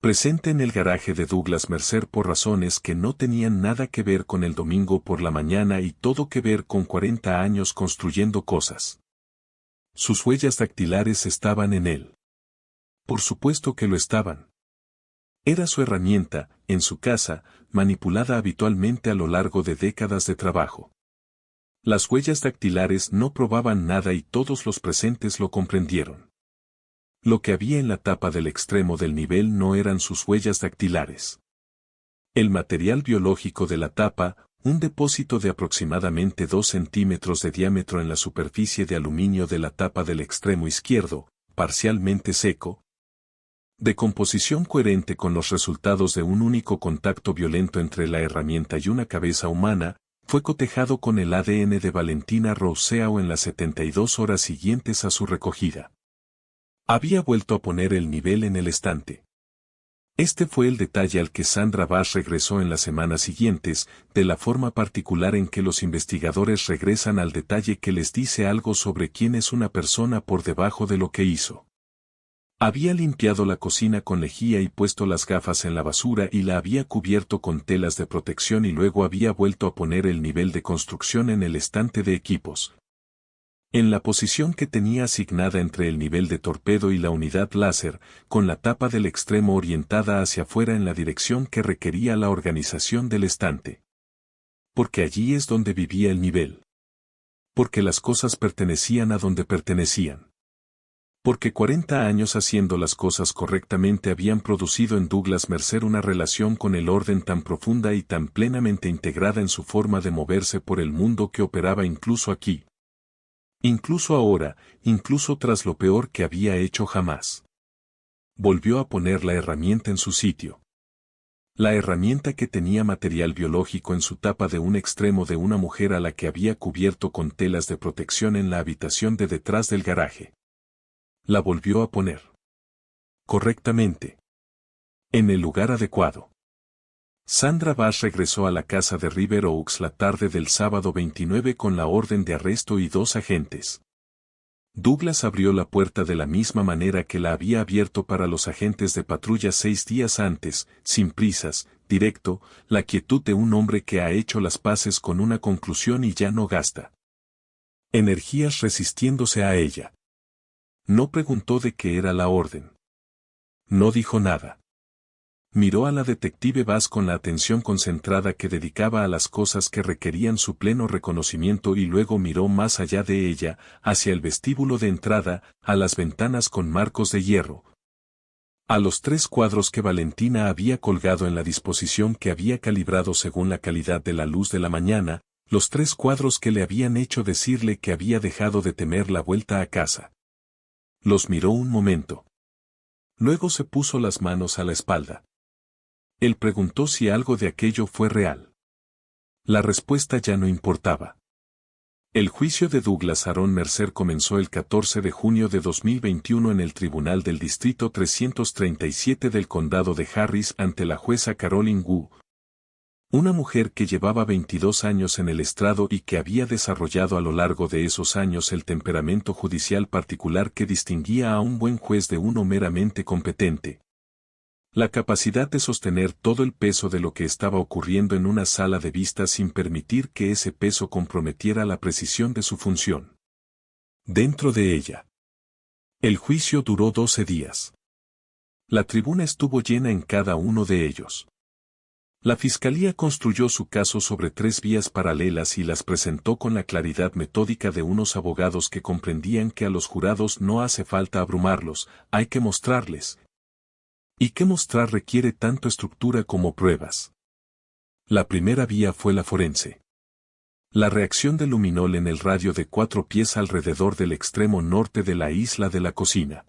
Presente en el garaje de Douglas Mercer por razones que no tenían nada que ver con el domingo por la mañana y todo que ver con 40 años construyendo cosas. Sus huellas dactilares estaban en él. Por supuesto que lo estaban. Era su herramienta, en su casa, manipulada habitualmente a lo largo de décadas de trabajo. Las huellas dactilares no probaban nada y todos los presentes lo comprendieron. Lo que había en la tapa del extremo del nivel no eran sus huellas dactilares. El material biológico de la tapa, un depósito de aproximadamente 2 centímetros de diámetro en la superficie de aluminio de la tapa del extremo izquierdo, parcialmente seco. De composición coherente con los resultados de un único contacto violento entre la herramienta y una cabeza humana, fue cotejado con el ADN de Valentina Rousseau en las 72 horas siguientes a su recogida. Había vuelto a poner el nivel en el estante. Este fue el detalle al que Sandra Bass regresó en las semanas siguientes, de la forma particular en que los investigadores regresan al detalle que les dice algo sobre quién es una persona por debajo de lo que hizo. Había limpiado la cocina con lejía y puesto las gafas en la basura y la había cubierto con telas de protección y luego había vuelto a poner el nivel de construcción en el estante de equipos. En la posición que tenía asignada entre el nivel de torpedo y la unidad láser, con la tapa del extremo orientada hacia afuera en la dirección que requería la organización del estante. Porque allí es donde vivía el nivel. Porque las cosas pertenecían a donde pertenecían. Porque 40 años haciendo las cosas correctamente habían producido en Douglas Mercer una relación con el orden tan profunda y tan plenamente integrada en su forma de moverse por el mundo que operaba incluso aquí. Incluso ahora, incluso tras lo peor que había hecho jamás. Volvió a poner la herramienta en su sitio. La herramienta que tenía material biológico en su tapa de un extremo de una mujer a la que había cubierto con telas de protección en la habitación de detrás del garaje. La volvió a poner. Correctamente. En el lugar adecuado. Sandra Bass regresó a la casa de River Oaks la tarde del sábado 29 con la orden de arresto y 2 agentes. Douglas abrió la puerta de la misma manera que la había abierto para los agentes de patrulla 6 días antes, sin prisas, directo, la quietud de un hombre que ha hecho las paces con una conclusión y ya no gasta energías resistiéndose a ella. No preguntó de qué era la orden. No dijo nada. Miró a la detective Bass con la atención concentrada que dedicaba a las cosas que requerían su pleno reconocimiento y luego miró más allá de ella, hacia el vestíbulo de entrada, a las ventanas con marcos de hierro. A los 3 cuadros que Valentina había colgado en la disposición que había calibrado según la calidad de la luz de la mañana, los 3 cuadros que le habían hecho decirle que había dejado de temer la vuelta a casa. Los miró un momento. Luego se puso las manos a la espalda. Él preguntó si algo de aquello fue real. La respuesta ya no importaba. El juicio de Douglas Aaron Mercer comenzó el 14 de junio de 2021 en el Tribunal del Distrito 337 del Condado de Harris ante la jueza Caroline Wu. Una mujer que llevaba 22 años en el estrado y que había desarrollado a lo largo de esos años el temperamento judicial particular que distinguía a un buen juez de uno meramente competente. La capacidad de sostener todo el peso de lo que estaba ocurriendo en una sala de vistas sin permitir que ese peso comprometiera la precisión de su función. Dentro de ella. El juicio duró 12 días. La tribuna estuvo llena en cada uno de ellos. La fiscalía construyó su caso sobre 3 vías paralelas y las presentó con la claridad metódica de unos abogados que comprendían que a los jurados no hace falta abrumarlos, hay que mostrarles. Y que mostrar requiere tanto estructura como pruebas. La primera vía fue la forense. La reacción de luminol en el radio de 4 pies alrededor del extremo norte de la isla de la cocina.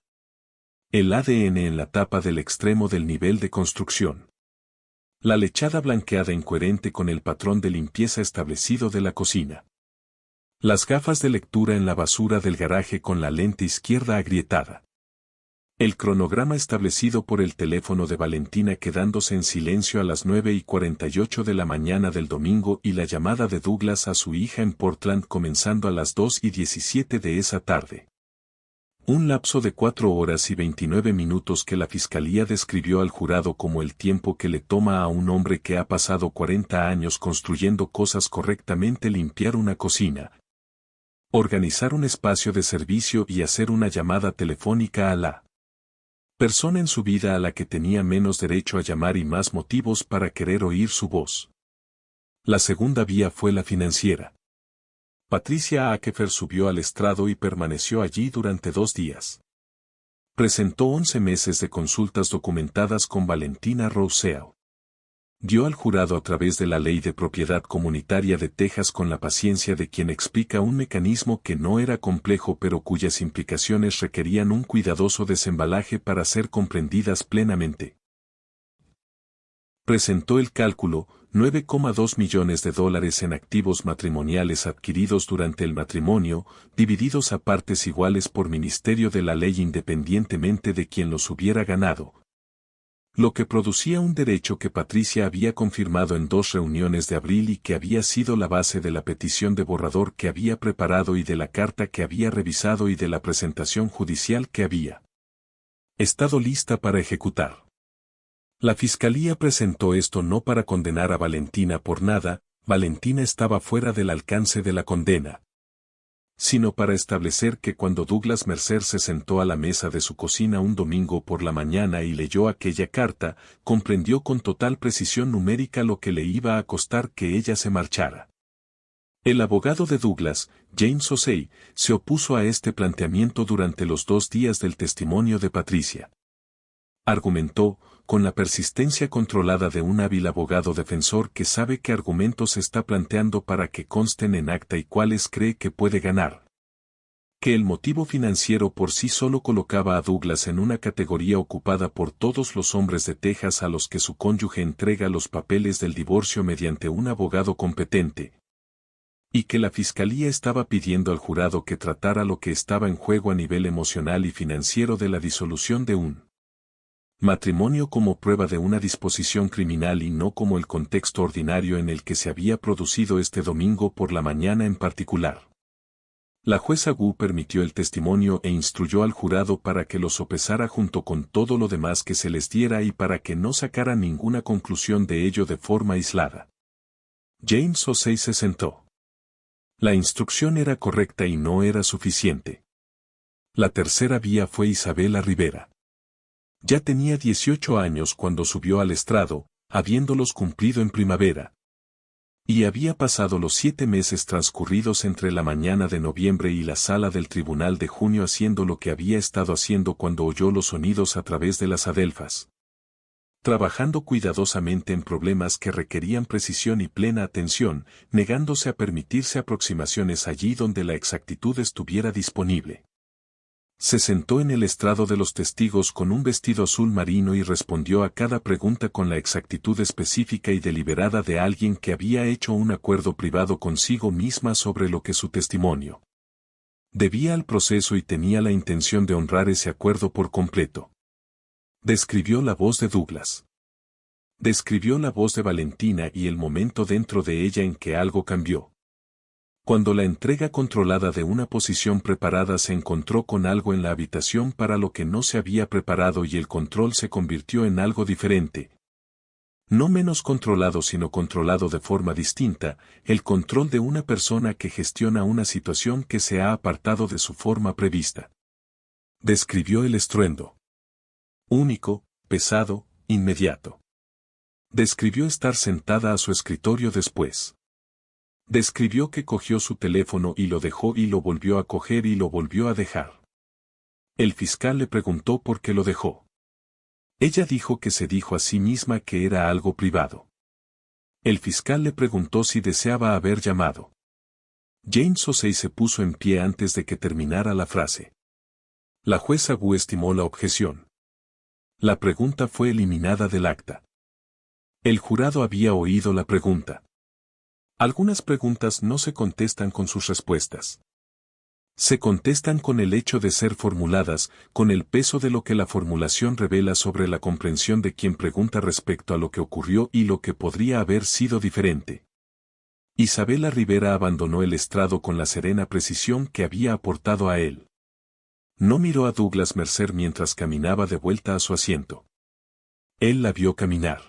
El ADN en la tapa del extremo del nivel de construcción. La lechada blanqueada incoherente con el patrón de limpieza establecido de la cocina. Las gafas de lectura en la basura del garaje con la lente izquierda agrietada. El cronograma establecido por el teléfono de Valentina quedándose en silencio a las 9:48 de la mañana del domingo y la llamada de Douglas a su hija en Portland comenzando a las 2:17 de esa tarde. Un lapso de 4 horas y 29 minutos que la fiscalía describió al jurado como el tiempo que le toma a un hombre que ha pasado 40 años construyendo cosas correctamente, limpiar una cocina, organizar un espacio de servicio y hacer una llamada telefónica a la persona en su vida a la que tenía menos derecho a llamar y más motivos para querer oír su voz. La segunda vía fue la financiera. Patricia Akefer subió al estrado y permaneció allí durante 2 días. Presentó 11 meses de consultas documentadas con Valentina Rousseau. Dio al jurado a través de la Ley de Propiedad Comunitaria de Texas con la paciencia de quien explica un mecanismo que no era complejo pero cuyas implicaciones requerían un cuidadoso desembalaje para ser comprendidas plenamente. Presentó el cálculo, $9,2 millones en activos matrimoniales adquiridos durante el matrimonio, divididos a partes iguales por Ministerio de la Ley independientemente de quien los hubiera ganado. Lo que producía un derecho que Patricia había confirmado en 2 reuniones de abril y que había sido la base de la petición de borrador que había preparado y de la carta que había revisado y de la presentación judicial que había estado lista para ejecutar. La fiscalía presentó esto no para condenar a Valentina por nada, Valentina estaba fuera del alcance de la condena, sino para establecer que cuando Douglas Mercer se sentó a la mesa de su cocina un domingo por la mañana y leyó aquella carta, comprendió con total precisión numérica lo que le iba a costar que ella se marchara. El abogado de Douglas, James Osei, se opuso a este planteamiento durante los 2 días del testimonio de Patricia. Argumentó, con la persistencia controlada de un hábil abogado defensor que sabe qué argumentos está planteando para que consten en acta y cuáles cree que puede ganar, que el motivo financiero por sí solo colocaba a Douglas en una categoría ocupada por todos los hombres de Texas a los que su cónyuge entrega los papeles del divorcio mediante un abogado competente, y que la fiscalía estaba pidiendo al jurado que tratara lo que estaba en juego a nivel emocional y financiero de la disolución de un matrimonio como prueba de una disposición criminal y no como el contexto ordinario en el que se había producido este domingo por la mañana en particular. La jueza Gu permitió el testimonio e instruyó al jurado para que lo sopesara junto con todo lo demás que se les diera y para que no sacara ninguna conclusión de ello de forma aislada. James Osei se sentó. La instrucción era correcta y no era suficiente. La tercera vía fue Isabela Rivera. Ya tenía 18 años cuando subió al estrado, habiéndolos cumplido en primavera. Y había pasado los 7 meses transcurridos entre la mañana de noviembre y la sala del tribunal de junio haciendo lo que había estado haciendo cuando oyó los sonidos a través de las adelfas. Trabajando cuidadosamente en problemas que requerían precisión y plena atención, negándose a permitirse aproximaciones allí donde la exactitud estuviera disponible. Se sentó en el estrado de los testigos con un vestido azul marino y respondió a cada pregunta con la exactitud específica y deliberada de alguien que había hecho un acuerdo privado consigo misma sobre lo que su testimonio debía al proceso y tenía la intención de honrar ese acuerdo por completo. Describió la voz de Douglas. Describió la voz de Valentina y el momento dentro de ella en que algo cambió. Cuando la entrega controlada de una posición preparada se encontró con algo en la habitación para lo que no se había preparado y el control se convirtió en algo diferente. No menos controlado sino controlado de forma distinta, el control de una persona que gestiona una situación que se ha apartado de su forma prevista. Describió el estruendo. Único, pesado, inmediato. Describió estar sentada a su escritorio después. Describió que cogió su teléfono y lo dejó y lo volvió a coger y lo volvió a dejar. El fiscal le preguntó por qué lo dejó. Ella dijo que se dijo a sí misma que era algo privado. El fiscal le preguntó si deseaba haber llamado. James Osei se puso en pie antes de que terminara la frase. La jueza Gu estimó la objeción. La pregunta fue eliminada del acta. El jurado había oído la pregunta. Algunas preguntas no se contestan con sus respuestas. Se contestan con el hecho de ser formuladas, con el peso de lo que la formulación revela sobre la comprensión de quien pregunta respecto a lo que ocurrió y lo que podría haber sido diferente. Isabela Rivera abandonó el estrado con la serena precisión que había aportado a él. No miró a Douglas Mercer mientras caminaba de vuelta a su asiento. Él la vio caminar.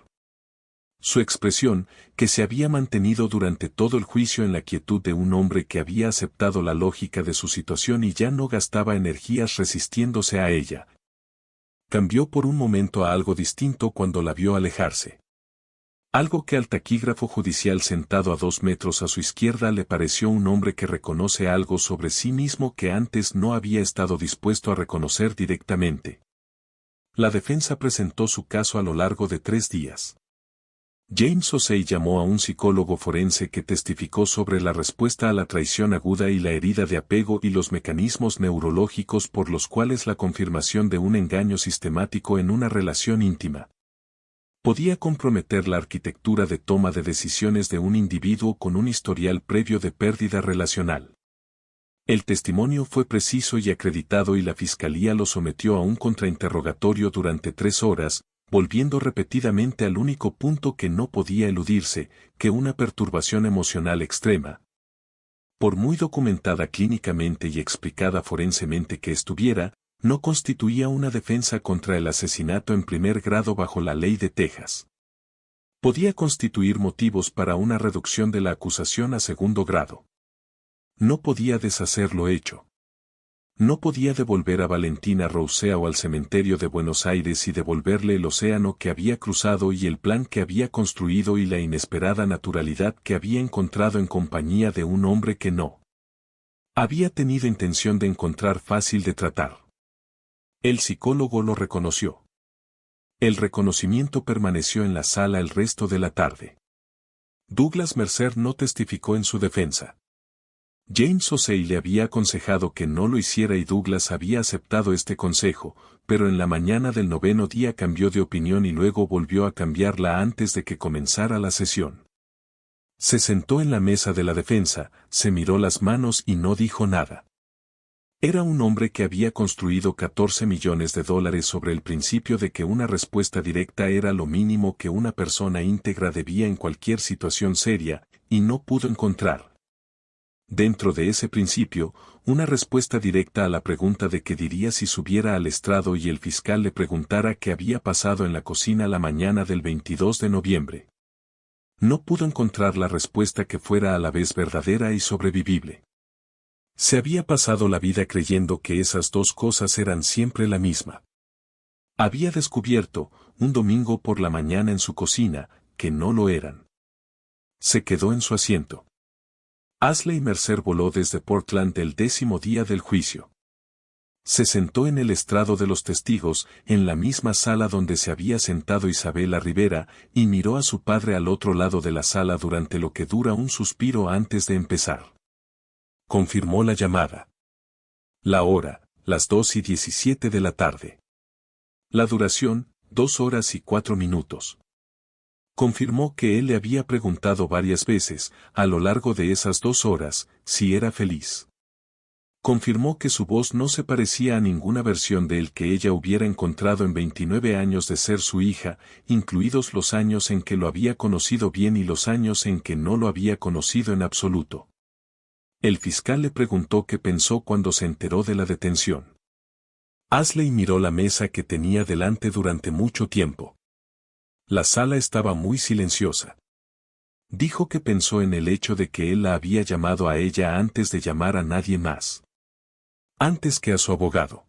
Su expresión, que se había mantenido durante todo el juicio en la quietud de un hombre que había aceptado la lógica de su situación y ya no gastaba energías resistiéndose a ella, cambió por un momento a algo distinto cuando la vio alejarse. Algo que al taquígrafo judicial sentado a 2 metros a su izquierda le pareció un hombre que reconoce algo sobre sí mismo que antes no había estado dispuesto a reconocer directamente. La defensa presentó su caso a lo largo de 3 días. James Osei llamó a un psicólogo forense que testificó sobre la respuesta a la traición aguda y la herida de apego y los mecanismos neurológicos por los cuales la confirmación de un engaño sistemático en una relación íntima podía comprometer la arquitectura de toma de decisiones de un individuo con un historial previo de pérdida relacional. El testimonio fue preciso y acreditado y la fiscalía lo sometió a un contrainterrogatorio durante 3 horas, volviendo repetidamente al único punto que no podía eludirse, que una perturbación emocional extrema, por muy documentada clínicamente y explicada forensemente que estuviera, no constituía una defensa contra el asesinato en primer grado bajo la ley de Texas. Podía constituir motivos para una reducción de la acusación a segundo grado. No podía deshacer lo hecho. No podía devolver a Valentina Rousseau al cementerio de Buenos Aires y devolverle el océano que había cruzado y el plan que había construido y la inesperada naturalidad que había encontrado en compañía de un hombre que no había tenido intención de encontrar fácil de tratar. El psicólogo lo reconoció. El reconocimiento permaneció en la sala el resto de la tarde. Douglas Mercer no testificó en su defensa. James Osei le había aconsejado que no lo hiciera y Douglas había aceptado este consejo, pero en la mañana del 9º día cambió de opinión y luego volvió a cambiarla antes de que comenzara la sesión. Se sentó en la mesa de la defensa, se miró las manos y no dijo nada. Era un hombre que había construido $14 millones sobre el principio de que una respuesta directa era lo mínimo que una persona íntegra debía en cualquier situación seria, y no pudo encontrar, dentro de ese principio, una respuesta directa a la pregunta de qué diría si subiera al estrado y el fiscal le preguntara qué había pasado en la cocina la mañana del 22 de noviembre. No pudo encontrar la respuesta que fuera a la vez verdadera y sobrevivible. Se había pasado la vida creyendo que esas dos cosas eran siempre la misma. Había descubierto, un domingo por la mañana en su cocina, que no lo eran. Se quedó en su asiento. Ashley Mercer voló desde Portland el 10º día del juicio. Se sentó en el estrado de los testigos, en la misma sala donde se había sentado Isabela Rivera, y miró a su padre al otro lado de la sala durante lo que dura un suspiro antes de empezar. Confirmó la llamada. La hora, las 2:17 de la tarde. La duración, 2 horas y 4 minutos. Confirmó que él le había preguntado varias veces, a lo largo de esas 2 horas, si era feliz. Confirmó que su voz no se parecía a ninguna versión de él que ella hubiera encontrado en 29 años de ser su hija, incluidos los años en que lo había conocido bien y los años en que no lo había conocido en absoluto. El fiscal le preguntó qué pensó cuando se enteró de la detención. Ashley miró la mesa que tenía delante durante mucho tiempo. La sala estaba muy silenciosa. Dijo que pensó en el hecho de que él la había llamado a ella antes de llamar a nadie más. Antes que a su abogado.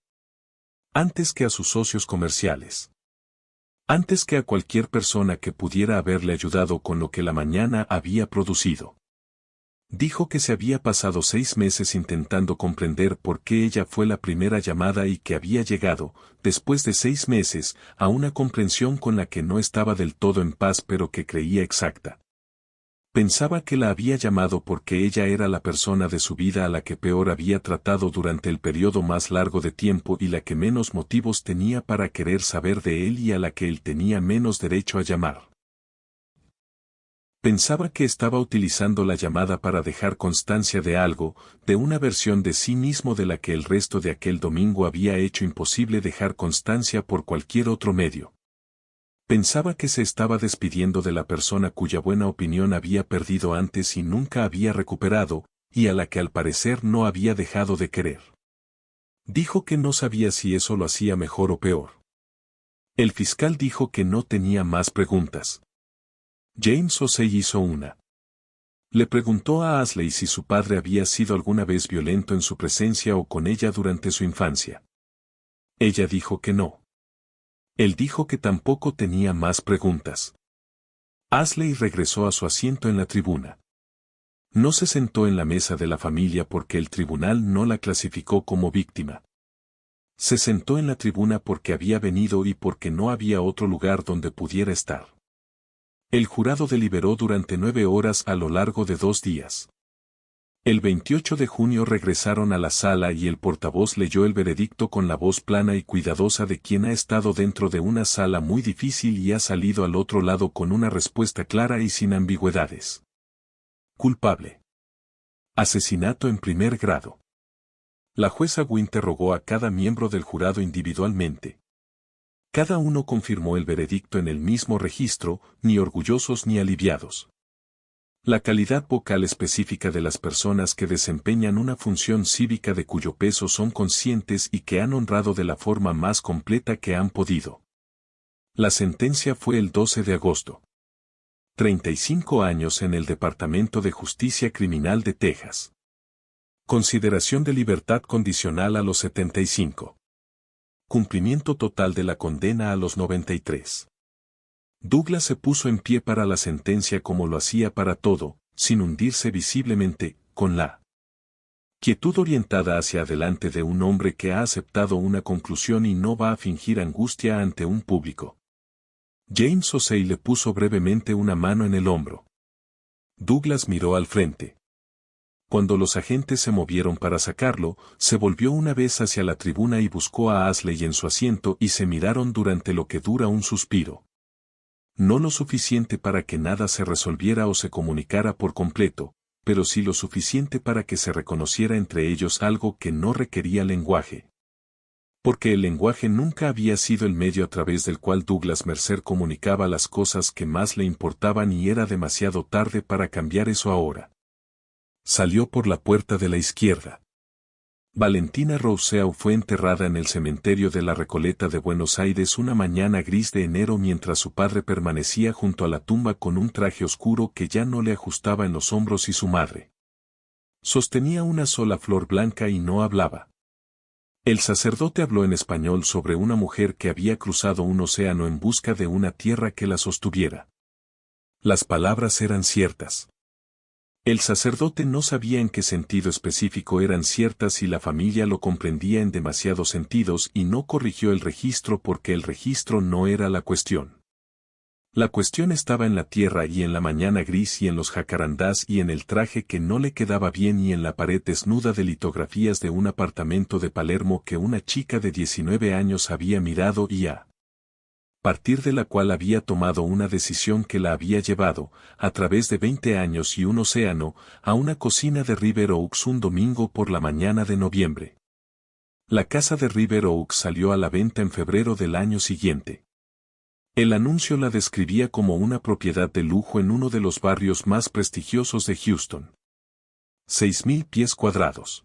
Antes que a sus socios comerciales. Antes que a cualquier persona que pudiera haberle ayudado con lo que la mañana había producido. Dijo que se había pasado 6 meses intentando comprender por qué ella fue la primera llamada y que había llegado, después de 6 meses, a una comprensión con la que no estaba del todo en paz pero que creía exacta. Pensaba que la había llamado porque ella era la persona de su vida a la que peor había tratado durante el periodo más largo de tiempo y la que menos motivos tenía para querer saber de él y a la que él tenía menos derecho a llamar. Pensaba que estaba utilizando la llamada para dejar constancia de algo, de una versión de sí mismo de la que el resto de aquel domingo había hecho imposible dejar constancia por cualquier otro medio. Pensaba que se estaba despidiendo de la persona cuya buena opinión había perdido antes y nunca había recuperado, y a la que al parecer no había dejado de querer. Dijo que no sabía si eso lo hacía mejor o peor. El fiscal dijo que no tenía más preguntas. James Osei hizo una. Le preguntó a Ashley si su padre había sido alguna vez violento en su presencia o con ella durante su infancia. Ella dijo que no. Él dijo que tampoco tenía más preguntas. Ashley regresó a su asiento en la tribuna. No se sentó en la mesa de la familia porque el tribunal no la clasificó como víctima. Se sentó en la tribuna porque había venido y porque no había otro lugar donde pudiera estar. El jurado deliberó durante 9 horas a lo largo de 2 días. El 28 de junio regresaron a la sala y el portavoz leyó el veredicto con la voz plana y cuidadosa de quien ha estado dentro de una sala muy difícil y ha salido al otro lado con una respuesta clara y sin ambigüedades. Culpable. Asesinato en primer grado. La jueza Wu interrogó a cada miembro del jurado individualmente. Cada uno confirmó el veredicto en el mismo registro, ni orgullosos ni aliviados. La calidad vocal específica de las personas que desempeñan una función cívica de cuyo peso son conscientes y que han honrado de la forma más completa que han podido. La sentencia fue el 12 de agosto. 35 años en el Departamento de Justicia Criminal de Texas. Consideración de libertad condicional a los 75. Cumplimiento total de la condena a los 93. Douglas se puso en pie para la sentencia como lo hacía para todo, sin hundirse visiblemente, con la quietud orientada hacia adelante de un hombre que ha aceptado una conclusión y no va a fingir angustia ante un público. James Osei le puso brevemente una mano en el hombro. Douglas miró al frente. Cuando los agentes se movieron para sacarlo, se volvió una vez hacia la tribuna y buscó a Ashley en su asiento y se miraron durante lo que dura un suspiro. No lo suficiente para que nada se resolviera o se comunicara por completo, pero sí lo suficiente para que se reconociera entre ellos algo que no requería lenguaje. Porque el lenguaje nunca había sido el medio a través del cual Douglas Mercer comunicaba las cosas que más le importaban y era demasiado tarde para cambiar eso ahora. Salió por la puerta de la izquierda. Valentina Rousseau fue enterrada en el cementerio de la Recoleta de Buenos Aires una mañana gris de enero mientras su padre permanecía junto a la tumba con un traje oscuro que ya no le ajustaba en los hombros y su madre sostenía una sola flor blanca y no hablaba. El sacerdote habló en español sobre una mujer que había cruzado un océano en busca de una tierra que la sostuviera. Las palabras eran ciertas. El sacerdote no sabía en qué sentido específico eran ciertas y la familia lo comprendía en demasiados sentidos y no corrigió el registro porque el registro no era la cuestión. La cuestión estaba en la tierra y en la mañana gris y en los jacarandás y en el traje que no le quedaba bien y en la pared desnuda de litografías de un apartamento de Palermo que una chica de 19 años había mirado y a partir de la cual había tomado una decisión que la había llevado, a través de 20 años y un océano, a una cocina de River Oaks un domingo por la mañana de noviembre. La casa de River Oaks salió a la venta en febrero del año siguiente. El anuncio la describía como una propiedad de lujo en uno de los barrios más prestigiosos de Houston. 6.000 pies cuadrados.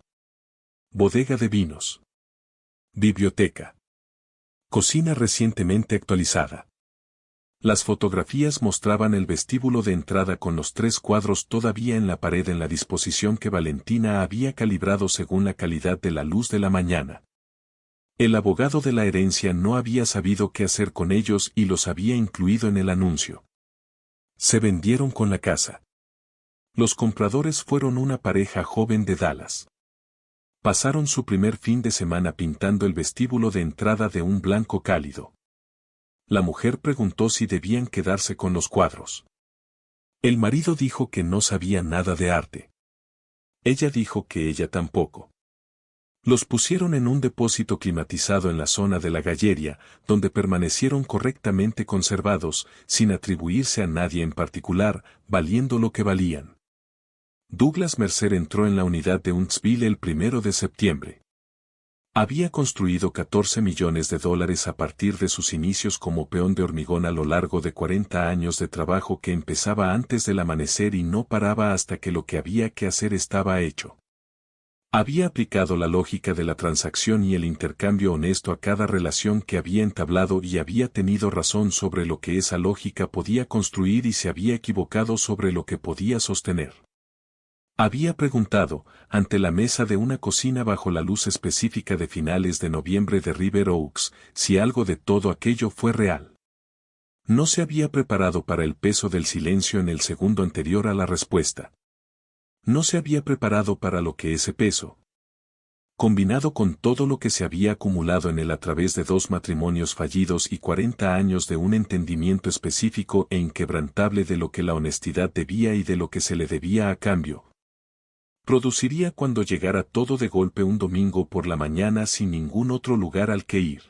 Bodega de vinos. Biblioteca. Cocina recientemente actualizada. Las fotografías mostraban el vestíbulo de entrada con los 3 cuadros todavía en la pared en la disposición que Valentina había calibrado según la calidad de la luz de la mañana. El abogado de la herencia no había sabido qué hacer con ellos y los había incluido en el anuncio. Se vendieron con la casa. Los compradores fueron una pareja joven de Dallas. Pasaron su primer fin de semana pintando el vestíbulo de entrada de un blanco cálido. La mujer preguntó si debían quedarse con los cuadros. El marido dijo que no sabía nada de arte. Ella dijo que ella tampoco. Los pusieron en un depósito climatizado en la zona de la Galleria, donde permanecieron correctamente conservados, sin atribuirse a nadie en particular, valiendo lo que valían. Douglas Mercer entró en la unidad de Huntsville el 1 de septiembre. Había construido $14 millones a partir de sus inicios como peón de hormigón a lo largo de 40 años de trabajo que empezaba antes del amanecer y no paraba hasta que lo que había que hacer estaba hecho. Había aplicado la lógica de la transacción y el intercambio honesto a cada relación que había entablado y había tenido razón sobre lo que esa lógica podía construir y se había equivocado sobre lo que podía sostener. Había preguntado, ante la mesa de una cocina bajo la luz específica de finales de noviembre de River Oaks, si algo de todo aquello fue real. No se había preparado para el peso del silencio en el segundo anterior a la respuesta. No se había preparado para lo que ese peso Combinado con todo lo que se había acumulado en él a través de 2 matrimonios fallidos y 40 años de un entendimiento específico e inquebrantable de lo que la honestidad debía y de lo que se le debía a cambio, produciría cuando llegara todo de golpe un domingo por la mañana sin ningún otro lugar al que ir.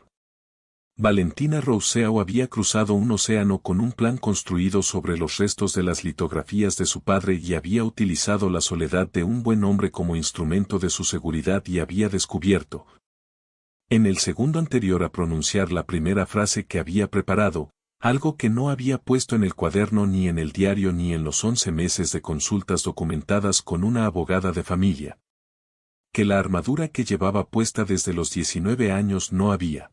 Valentina Rousseau había cruzado un océano con un plan construido sobre los restos de las litografías de su padre y había utilizado la soledad de un buen hombre como instrumento de su seguridad y había descubierto, en el segundo anterior a pronunciar la primera frase que había preparado, algo que no había puesto en el cuaderno ni en el diario ni en los 11 meses de consultas documentadas con una abogada de familia, que la armadura que llevaba puesta desde los 19 años no había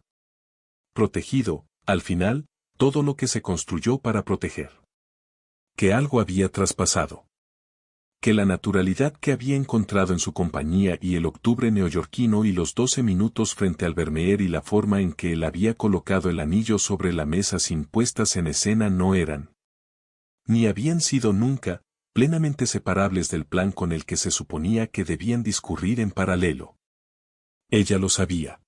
protegido, al final, todo lo que se construyó para proteger. Que algo había traspasado. Que la naturalidad que había encontrado en su compañía y el octubre neoyorquino y los 12 minutos frente al Vermeer y la forma en que él había colocado el anillo sobre la mesa sin puestas en escena no eran, ni habían sido nunca, plenamente separables del plan con el que se suponía que debían discurrir en paralelo. Ella lo sabía.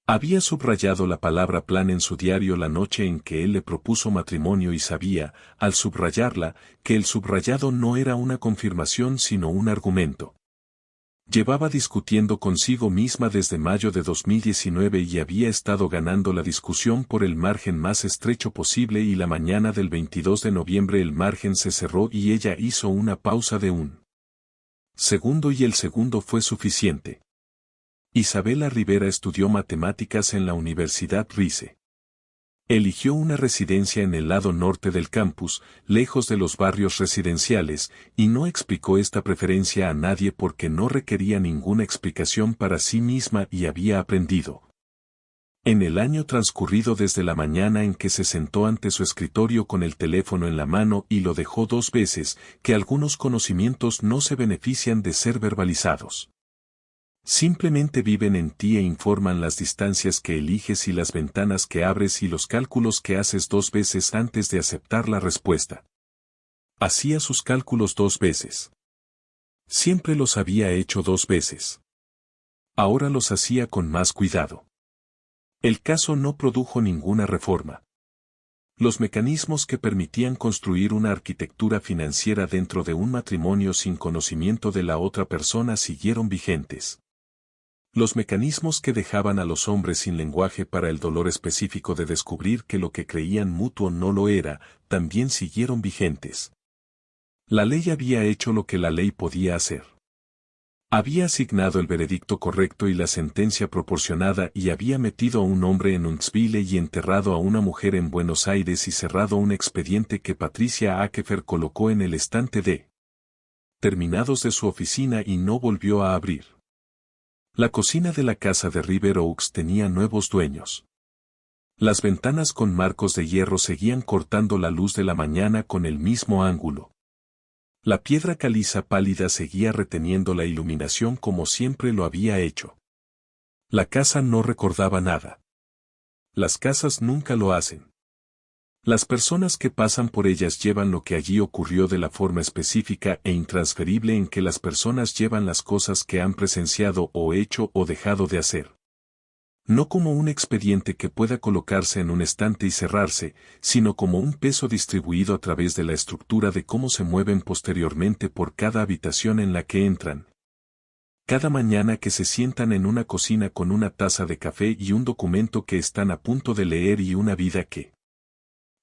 Había subrayado la palabra plan en su diario la noche en que él le propuso matrimonio y sabía, al subrayarla, que el subrayado no era una confirmación sino un argumento. Llevaba discutiendo consigo misma desde mayo de 2019 y había estado ganando la discusión por el margen más estrecho posible y la mañana del 22 de noviembre el margen se cerró y ella hizo una pausa de un segundo y el segundo fue suficiente. Isabela Rivera estudió matemáticas en la Universidad Rice. Eligió una residencia en el lado norte del campus, lejos de los barrios residenciales, y no explicó esta preferencia a nadie porque no requería ninguna explicación para sí misma y había aprendido. En el año transcurrido desde la mañana en que se sentó ante su escritorio con el teléfono en la mano y lo dejó 2 veces, que algunos conocimientos no se benefician de ser verbalizados. Simplemente viven en ti e informan las distancias que eliges y las ventanas que abres y los cálculos que haces 2 veces antes de aceptar la respuesta. Hacía sus cálculos 2 veces. Siempre los había hecho 2 veces. Ahora los hacía con más cuidado. El caso no produjo ninguna reforma. Los mecanismos que permitían construir una arquitectura financiera dentro de un matrimonio sin conocimiento de la otra persona siguieron vigentes. Los mecanismos que dejaban a los hombres sin lenguaje para el dolor específico de descubrir que lo que creían mutuo no lo era, también siguieron vigentes. La ley había hecho lo que la ley podía hacer. Había asignado el veredicto correcto y la sentencia proporcionada y había metido a un hombre en Huntsville y enterrado a una mujer en Buenos Aires y cerrado un expediente que Patricia Akefer colocó en el estante de terminados de su oficina y no volvió a abrir. La cocina de la casa de River Oaks tenía nuevos dueños. Las ventanas con marcos de hierro seguían cortando la luz de la mañana con el mismo ángulo. La piedra caliza pálida seguía reteniendo la iluminación como siempre lo había hecho. La casa no recordaba nada. Las casas nunca lo hacen. Las personas que pasan por ellas llevan lo que allí ocurrió de la forma específica e intransferible en que las personas llevan las cosas que han presenciado o hecho o dejado de hacer. No como un expediente que pueda colocarse en un estante y cerrarse, sino como un peso distribuido a través de la estructura de cómo se mueven posteriormente por cada habitación en la que entran. Cada mañana que se sientan en una cocina con una taza de café y un documento que están a punto de leer y una vida que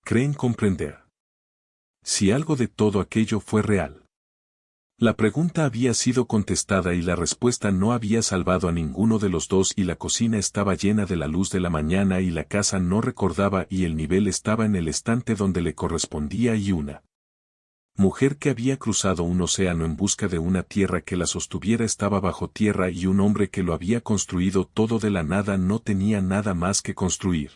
creen comprender. Si algo de todo aquello fue real. La pregunta había sido contestada y la respuesta no había salvado a ninguno de los dos y la cocina estaba llena de la luz de la mañana y la casa no recordaba y el nivel estaba en el estante donde le correspondía y una mujer que había cruzado un océano en busca de una tierra que la sostuviera estaba bajo tierra y un hombre que lo había construido todo de la nada no tenía nada más que construir.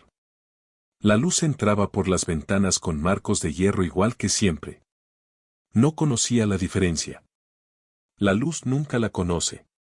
La luz entraba por las ventanas con marcos de hierro igual que siempre. No conocía la diferencia. La luz nunca la conoce.